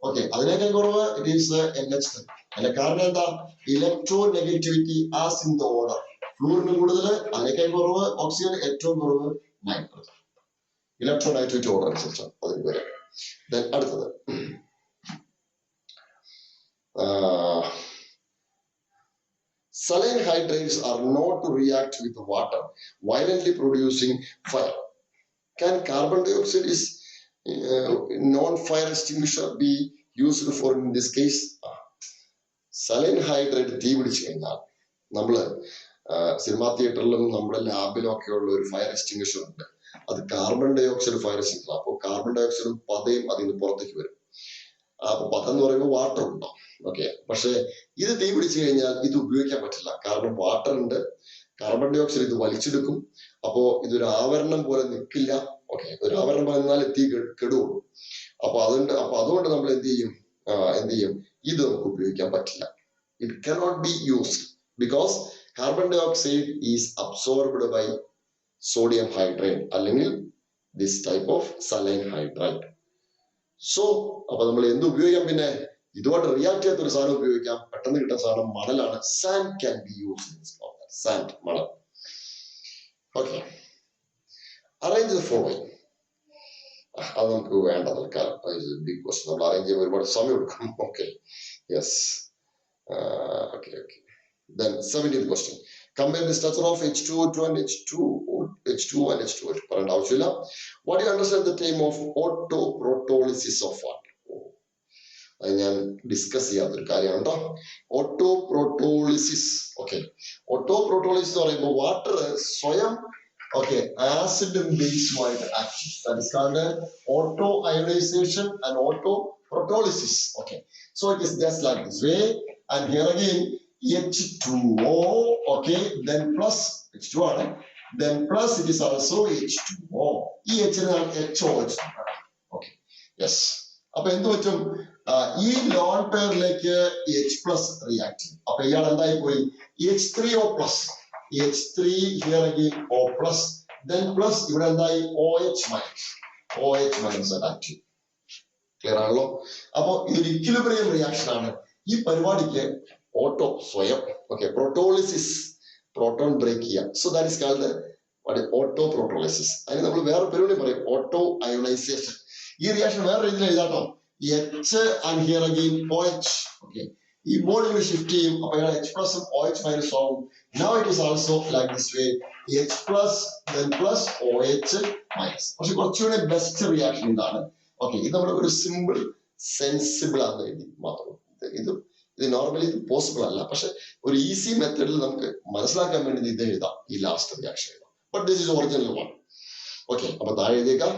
S1: Okay, അതിനേക്കാൾ കുറവ് it is NH3. അതിന്റെ കാരണം എന്താ? Electronegativity as in the order ഫ്ലൂറിന് കൂടുതൽ, അതിനേക്കാൾ കുറവ് ഓക്സിജൻ, ഏറ്റവും കുറവ് നൈട്രജൻ. ഇലക്ട്രോനൈട്രേറ്റ് ഓർഡർ അനുസരിച്ചാണ് അതിന് വരെ. ദെൻ അടുത്തത് saline hydrates are known to react with water, violently producing fire. Can carbon dioxide is non-fire extinguisher be used for in this case? Saline hydrate തീ പിടിച്ചു കഴിഞ്ഞാൽ നമ്മള് സിനിമാ തിയേറ്ററിലും നമ്മുടെ ലാബിലും ഒക്കെ ഉള്ള ഒരു ഫയർ എക്സ്റ്റിംഗ്വിഷർ ഉണ്ട്. അത് carbon dioxide fire extinguisher. അപ്പോൾ കാർബൺ ഡൈ ഓക്സൈഡും പതയും അതിന് പുറത്തേക്ക് വരും. അപ്പൊ പത എന്ന് പറയുമ്പോൾ വാട്ടർ ഉണ്ടാവും. ഓക്കെ, പക്ഷെ ഇത് തീ പിടിച്ചു കഴിഞ്ഞാൽ ഇത് ഉപയോഗിക്കാൻ പറ്റില്ല. കാരണം വാട്ടർ ഉണ്ട്, കാർബൺ ഡൈ ഓക്സൈഡ് ഇത് വലിച്ചെടുക്കും. അപ്പോ ഇതൊരു ആവരണം പോലെ നിൽക്കില്ല. ഓക്കെ, ഒരു ആവരണം പോലെ നിന്നാൽ തീ കെടുള്ളൂ. അപ്പൊ അതുകൊണ്ട് നമ്മൾ എന്ത് ചെയ്യും, ഇത് നമുക്ക് ഉപയോഗിക്കാൻ പറ്റില്ല. It cannot be used because carbon dioxide is absorbed by sodium hydride അല്ലെങ്കിൽ this type of saline hydride. So അപ്പൊ നമ്മൾ എന്ത് ഉപയോഗിക്കാം? പിന്നെ ഇതുമായിട്ട് റിയാക്ട് ചെയ്യാത്ത ഒരു സാധനം ഉപയോഗിക്കാം. പെട്ടെന്ന് കിട്ടുന്ന സാധനം മണലാണ്. Sand can be used. Sand, മണൽ. Okay, arrange the following. അത് നമുക്ക് വേണ്ട തൽക്കാലം. ബിഗ് ക്വസ്റ്റ്യൻ, നമ്മൾ അറേഞ്ച് ചെയ്യുമ്പോൾ ഒരുപാട് സമയം എടുക്കും. Okay, yes. Okay. Then 17th question. Compare the structure of H2O2 and H2O and H2O2. പറയേണ്ട ആവശ്യമില്ല. What do you understand the term of autoprotolysis of water? അത് ഞാൻ ഡിസ്കസ് ചെയ്യാത്തൊരു കാര്യമാണ് കേട്ടോ. ഓട്ടോപ്രോട്ടോളിസിസ്. ഓക്കെ, ഓട്ടോപ്രോട്ടോളിസിസ് എന്ന് പറയുമ്പോൾ വാട്ടർ സ്വയം ആസിഡും ബേസുമായിട്ട് ആക്ട് ചെയ്യും. That is called auto ionization and autoprotolysis. Okay, so it is just like this way. And here again H2O, okay, then plus H2O, then plus it is also H2O. ഈ H-നാൽ HOH. Okay, yes. അപ്പൊ എന്ത് പറ്റും? ഈ loan പെയറിലേക്ക് H plus react ചെയ്യും. അപ്പൊ ഇയാൾ എന്തായി പോയി? H3O plus, H3 here again O plus, then plus ഇവിടെ എന്തായി? OH മൈനസ് ആക്ട് ചെയ്യും. ക്ലിയർ ആണല്ലോ? അപ്പൊ ഇതൊരു ഇക്വിലിബ്രിയം റിയാക്ഷൻ ആണ്. ഈ പരിപാടിക്ക് ഓട്ടോ സ്വയം പ്രോട്ടോളിസിസ്, പ്രോട്ടോൺ ബ്രേക്ക് ചെയ്യാം. So that is called auto protolysis. അതിന് നമ്മൾ വേറെ പരിപാടി പറയും, ഓട്ടോ അയോണൈസേഷൻ. ഈ റിയാക്ഷൻ വേറെ രീതിയിൽ എഴുതാട്ടോ. H and here again OH. Okay, ഈ ബോണ്ട് ഇങ്ങനെ ഷിഫ്റ്റ് ചെയ്യും. അപ്പൊ ഇവിടെ H പ്ലസും OH മൈനസ് ആവും. Now it is also like this way, H plus then plus OH minus. പക്ഷെ കുറച്ചുകൂടെ ബെസ്റ്റ് റിയാക്ഷൻ ഇതാണ്. ഓക്കെ, ഇത് നമ്മുടെ ഒരു സിമ്പിൾ സെൻസിബിൾ ആണെന്ന് എഴുതി മാത്രം. ഇത് നോർമലി ഇത് പോസിബിൾ അല്ല, പക്ഷെ ഒരു ഈസി മെത്തേഡിൽ നമുക്ക് മനസ്സിലാക്കാൻ വേണ്ടി ഇത് എഴുതാം. ഈ ലാസ്റ്റ് റിയാക്ഷൻ എഴുതാം. But this is original one. Okay, അപ്പൊ താഴെ എഴുതിയേക്കാം.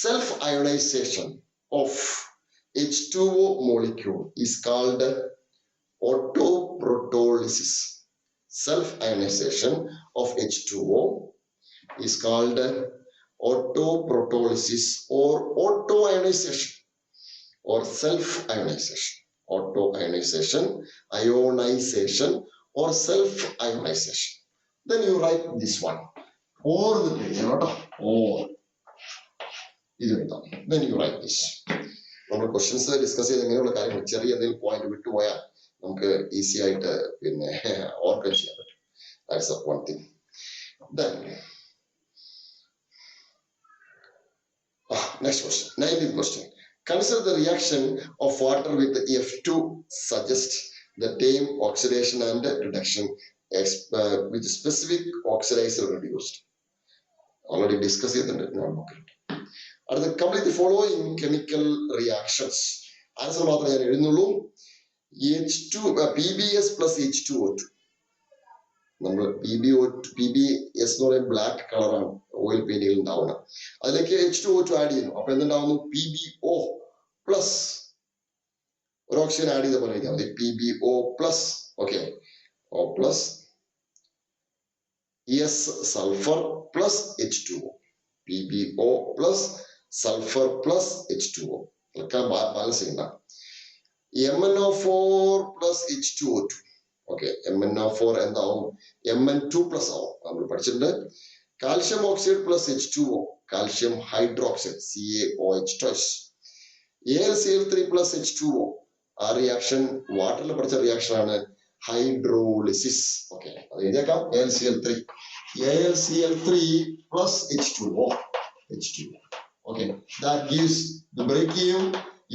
S1: Self ionisation of H2O molecule is called autoprotolysis. Self ionization of H2O is called autoprotolysis or autoionization or self ionization. Auto-ionization, ionization or self-ionization. Then you write this one. Or the page, or. Then you write this. നമ്മൾ questions discuss ചെയ്ത് ഇങ്ങനെയുള്ള കാര്യങ്ങൾ ചെറിയ എന്തെങ്കിലും point വിട്ടുപോയാൽ നമുക്ക് easy ആയിട്ട് പിന്നെ organ ചെയ്യാൻ പറ്റും. That's the one thing. Then next question, 19th question. Consider the reaction of water with F2 suggests the term oxidation and reduction with specific oxidizer reduced. Already discussed it in the notebook. അടുത്ത complete the following chemical reactions. Answer മാത്രമേ ഞാൻ എഴുതുന്നുള്ളൂ. PBS plus H2O2. നമ്മൾ PBS എന്ന് പറയുന്നത് black കളറാണ് oil പെയിന്റുകൾ ഉണ്ടാവുന്നത്. അതിലേക്ക് H2O2 add ചെയ്യുന്നു. അപ്പൊ എന്തുണ്ടാവുന്നു? PBO പ്ലസ് ഒരു ഓക്സിജൻ ആഡ് ചെയ്ത പോലെ എഴുതിയാൽ മതി. PBO plus O plus sulphur plus H2O. PBO plus sulphur plus H2O. Balance ചെയ്യണ്ട. MnO4 plus H2O2. MnO4 എന്താവും? Mn2 പ്ലസ് ആവും. നമ്മൾ പഠിച്ചിട്ടുണ്ട്. Calcium oxide plus H2O, calcium hydroxide CaOH twice. AlCl3 plus H2O. ആ റിയാക്ഷൻ വാട്ടറിൽ പഠിച്ച reaction ആണ്. hydrolysis. Okay, AlCl3. AlCl3 plus H2O. H2O. Okay, that gives the breaking.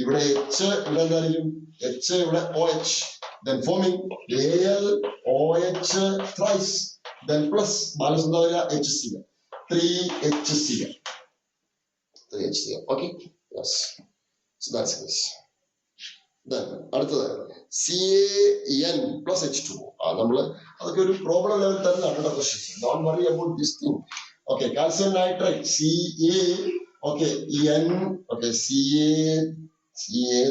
S1: ഇവിടെ H ഇവിടെ എന്തായിരിക്കും? H ഇവിടെ OH. Then forming AlOH thrice. Then plus balance എന്താ വരിക? HCl. 3HCl. 3HCl. Okay. Yes. So that's this. Then അടുത്തത് CaN plus H2O. നമ്മള് അതൊക്കെ ഒരു പ്രോബ്ലം ലെവൽ തന്നെയാണ് questions. Don't worry about this thing. Okay, calcium nitrate Ca. Okay, N. Okay, Ca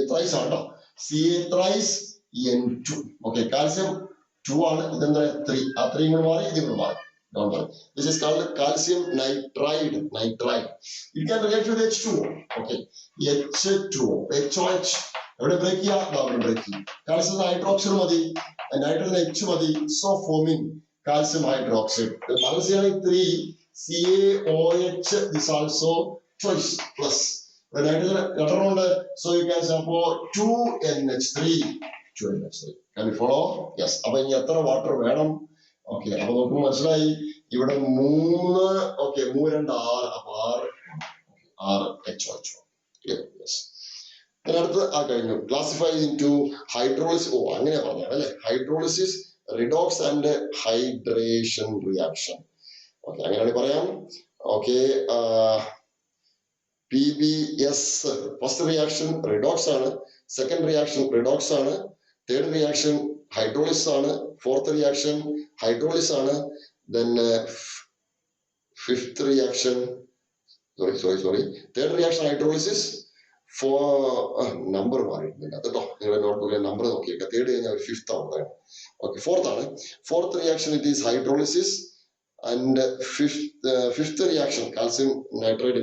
S1: thrice ആണോ? Ca thrice N2. Okay, calcium 2 ആണ്, ഇതെന്താ 3. ആ 3 ഇങ്ങോട്ട് മാറി, ഇത് ഇങ്ങോട്ട് മാറി. Don't worry. This is called calcium nitride. Nitride. It can react with H2O. Okay, H2O. HOH. എവിടെ ബ്രേക്ക് ചെയ്യാം? ബ്രേക്ക് ചെയ്യും. കാൽസ്യം ഹൈഡ്രോക്സൈഡ് മതി, നൈട്രജൻ H മതി. So forming calcium hydroxide. The calcium 3 CaOH is also twice plus. The nitrogen around, so you can say 2NH3. 2NH3. Can you follow? Yes. അപ്പൊ ഇനി എത്ര water വേണം? Okay, അപ്പൊ നമുക്ക് മനസ്സിലായി ഇവിടെ 3. ഓക്കെ, 3 2 6. അപ്പൊ 6 HOH. Yes. അതിനടുത്ത് ആ കഴിഞ്ഞു. Classify into hydrolysis. ഓ, അങ്ങനെ പറഞ്ഞാൽ അല്ലെ, hydrolysis, redox and hydration reaction. Okay, അങ്ങനെയാണ് പറയാം. Okay, PBS first reaction redox ആണ്, സെക്കൻഡ് റിയാക്ഷൻ റിഡോക്സ് ആണ്, തേർഡ് റിയാക്ഷൻ ഹൈഡ്രോളിസിസ് ആണ്, ഫോർത്ത് റിയാക്ഷൻ ഹൈഡ്രോളിസിസ് ആണ്, then fifth reaction sorry third reaction hydrolysis. Number മാറിയിട്ടില്ല കേട്ടോ, നിങ്ങളുടെ നോട്ട്ബുക്കിലെ നമ്പർ നോക്കിയേക്കാം. തേർഡ് കഴിഞ്ഞാൽ ഫിഫ്ത്ത് ആണ്. ഓക്കെ, ഫോർത്ത് ആണ്. Fourth reaction it is hydrolysis. And fifth reaction, calcium nitride,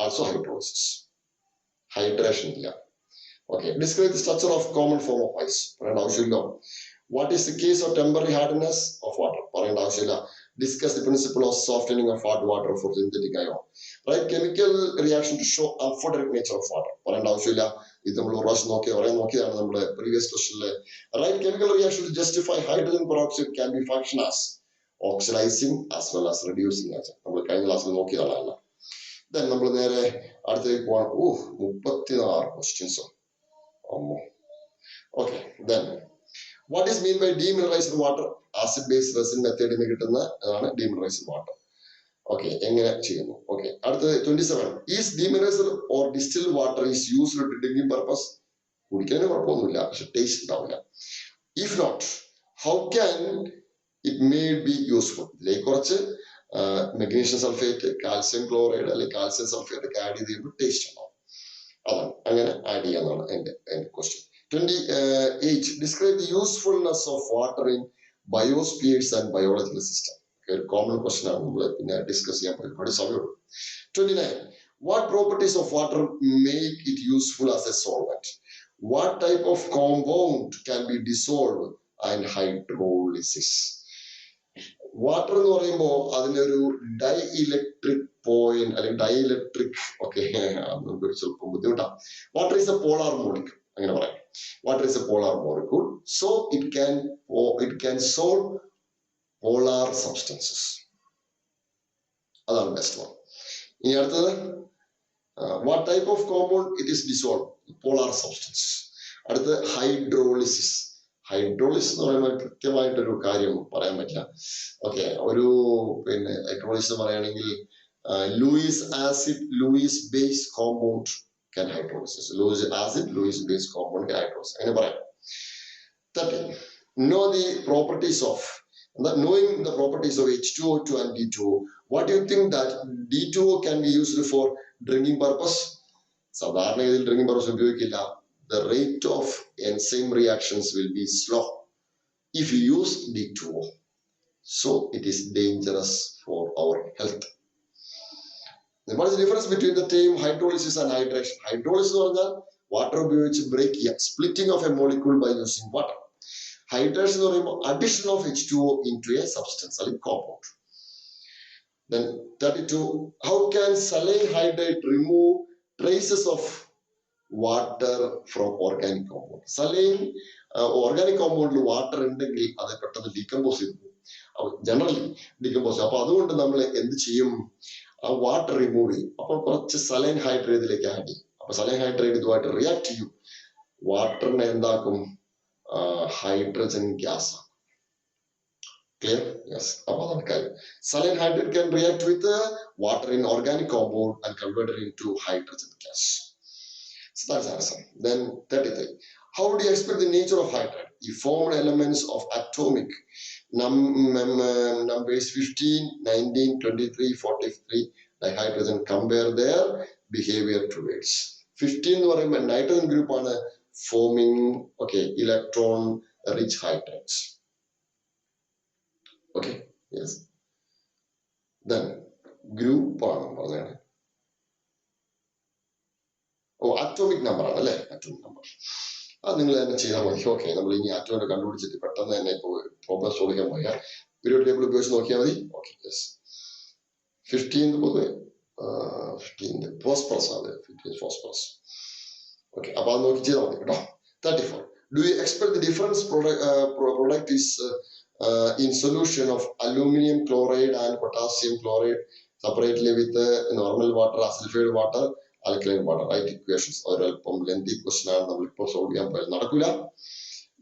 S1: also hydrolysis. Hydration. Okay, describe the structure of common form of ice. What is the case of temporary hardness of water? Discuss the principle of softening of hard water for synthetic ion. Right, chemical reaction to show amphoteric nature of water. Previous question. Right, chemical reaction to justify hydrogen peroxide can be functioned as oxidizing as well as reducing agent. നമ്മൾ കഴിഞ്ഞ ക്ലാസ്സിൽ നോക്കിയതാണ്. Then നമ്മൾ നേരെ അടുത്തേക്ക് പോകാൻ. 34 questions. Okay, then what is mean by demineralised water? Acid base resin മെത്തേഡിൽ കിട്ടുന്ന അതാണ് ഡീമിനറൈസ്ഡ് വാട്ടർ. ഓക്കെ, എങ്ങനെ ചെയ്യുന്നു? ഓക്കെ, അടുത്തത് 27. Is demineralised or distilled water is used to drinking purpose? കുടിക്കാൻ കുഴപ്പമൊന്നുമില്ല, പക്ഷെ ടേസ്റ്റ് ഉണ്ടാവില്ല. If not, how can it may be useful? ഇതിലേക്ക് കുറച്ച് മെഗ്നീഷ്യം സൾഫേറ്റ്, കാൽസ്യം ക്ലോറൈഡ് അല്ലെങ്കിൽ കാൽസ്യം സൾഫേറ്റ് ഒക്കെ ആഡ് ചെയ്ത് കഴിയുമ്പോൾ ടേസ്റ്റ് ഉണ്ടാവും. അതാണ്, അങ്ങനെ ആഡ് ചെയ്യാന്നാണ് എന്റെ question. 28. Describe the usefulness of water in biospheres and biological system. ഒരു കോമൺ ക്വസ്റ്റ്യൻ ആണ്, നമ്മൾ പിന്നെ ഡിസ്കസ് ചെയ്യാൻ ഒരുപാട് സമയമുള്ളൂ. 29. What properties of water make it useful as A solvent? What type of compound can be dissolve and hydrolysis? Water എന്ന് പറയുമ്പോൾ അതിനൊരു ഡൈ ഇലക്ട്രിക് പോയിന്റ് അല്ലെങ്കിൽ ഡൈ ഇലക്ട്രിക്, ഓക്കെ, നമുക്ക് സ്വല്പം ബുദ്ധിമുട്ടാണ്. Water is A polar molecule, അങ്ങനെ പറയാം. Water is A polar molecule, so it can solve polar substances. അതാണ് ബെസ്റ്റ് വൺ. ഇനി അടുത്തത്, what type of compound it is dissolve? Polar substance. അടുത്തത് ഹൈഡ്രോളിസിസ്. ഹൈഡ്രോളിസിസ് എന്ന് പറയുമ്പോൾ കൃത്യമായിട്ടൊരു കാര്യം പറയാൻ പറ്റില്ല. ഓക്കെ, ഒരു പിന്നെ ഹൈഡ്രോളിസിസ് പറയുകയാണെങ്കിൽ Luis acid Luis base compound can hydrolysis. Lewis acid, Lewis base compound can hydrolysis. അങ്ങനെ പറയാം. 30. Know the properties of, knowing the properties of H2O2 and D2O. What do you think that D2O can be used for drinking purpose? സാധാരണ ഇതിൽ drinking purpose ഉപയോഗിക്കില്ല. The rate of enzyme reactions will be slow if you use D2O. So it is dangerous for our health. What is the difference between the term hydrolysis and hydration? Hydrolysis എന്ന് പറഞ്ഞാൽ water ഉപയോഗിച്ച് break ചെയ്യുക, splitting of a molecule by using water. Hydration എന്ന് പറയുമ്പോൾ addition of H2O into a substance അല്ലെങ്കിൽ compound. Then 32. How can saline hydrate remove traces of water from organic compound? Saline organic കോമ്പൗണ്ടിൽ water ഉണ്ടെങ്കിൽ അത് പെട്ടെന്ന് decompose ചെയ്തു generally decompose. അപ്പൊ അതുകൊണ്ട് നമ്മൾ എന്ത് ചെയ്യും, ആ വാട്ടർ റിമൂവ് ചെയ്യും. അപ്പൊ കുറച്ച് സലൈൻ ഹൈഡ്രേറ്റ് ഇതിലേക്ക് ആഡ് ചെയ്യും. അപ്പൊ സലൈൻ ഹൈഡ്രേറ്റ് ഇതുമായിട്ട് റിയാക്ട് ചെയ്യും, വാട്ടറിനെ എന്താക്കും, ഹൈഡ്രജൻ ഗ്യാസ്. Clear? Yes. അപ്പൊ അതാണ് കാര്യം. Saline hydrate can react with water in organic compound and convert it into hydrogen gas. So that's the answer. Then 33. How do you explain the nature of hydrate? You formed elements of atomic numbers 15, 19, 23, 43. Like hydrogen, compare their behavior towards. 15 എന്ന് പറയുമ്പോൾ nitrogen group ആണ് forming electron rich hydrates. Okay, yes. Then group ആണ് പറഞ്ഞാണ്. Atomic number ആണ് അല്ലെ, atomic number. അത് നിങ്ങൾ തന്നെ ചെയ്താൽ മതി. ഓക്കെ, നമ്മൾ ഇനി അറ്റോമിനെ കണ്ടുപിടിച്ചിട്ട് പെട്ടെന്ന് തന്നെ ഇപ്പോൾ പ്രോബ്ലം സോൾവ് ചെയ്യാൻ പോയാൽ പീരിയോഡിക് ടേബിൾ ഉപയോഗിച്ച് നോക്കിയാൽ മതി. Okay, yes. 15 പൊതുവെ 15 ഫോസ്ഫറസ് ആണ്, 15 ഫോസ്ഫറസ്. ഓക്കെ, അപ്പൊ അത് നോക്കി ചെയ്താൽ മതി കേട്ടോ. 34. Do you expect the difference product is in solution of aluminum chloride and potassium chloride separately with normal water, acidified water, alkaline water? Right equations. ഒരൽപ്പം ലെന്തി ക്വസ്റ്റൻ ആണ്, നമ്മളിപ്പോൾ സോൾവ് ചെയ്യാൻ പോയാൽ നടക്കില്ല.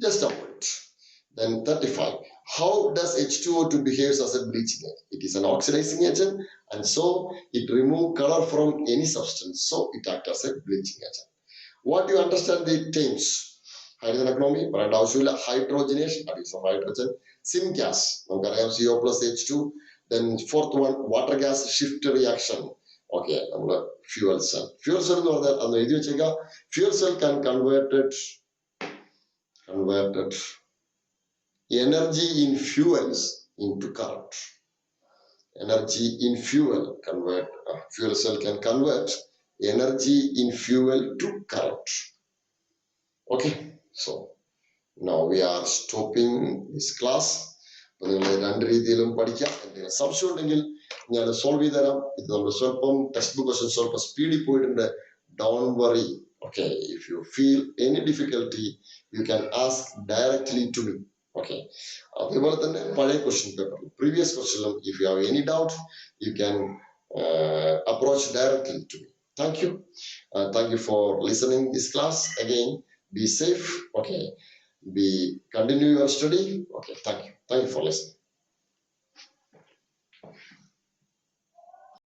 S1: Just avoid it. Then 35. How does H2O2 behaves as a bleaching agent? It is an oxidizing agent, and so it removes color from any substance. So it acts as a bleaching agent. What do you understand the terms? Hydrogen economy, പറയേണ്ട ആവശ്യമില്ല. Hydrogenation, addition of hydrogen. Syngas, നമുക്കറിയാം CO plus H2. Then fourth one, water gas shift reaction. Okay, നമ്മുടെ fuel cell. Fuel cell എന്ന് പറഞ്ഞാൽ അന്ന് എഴുതി വെച്ചേക്കാം. Fuel cell can converted energy in fuels into current. Energy in fuel fuel cell can convert energy in fuel to current. Okay, so now we are stopping this class. നിങ്ങൾ രണ്ട് രീതിയിലും പഠിക്കാം. എന്തെങ്കിലും സംശയം ഉണ്ടെങ്കിൽ ഞാൻ സോൾവ് ചെയ്ത് തരാം. ഇത് നമ്മൾ സ്വല്പം ടെക്സ്റ്റ് ബുക്ക് ക്വസ്റ്റ്യൻ സ്വല്പം സ്പീഡിൽ പോയിട്ടുണ്ട്. Don't worry. Okay, if you feel any difficulty, you can ask directly to me. Okay, അതേപോലെ തന്നെ പഴയ ക്വസ്റ്റ്യൻ പേപ്പറിൽ previous ക്വസ്റ്റ്യനിലും if you have any doubt, you can approach directly to me. Thank you. Thank you for listening this class. Again, be safe. Okay, continue your study. Okay, thank you for listening.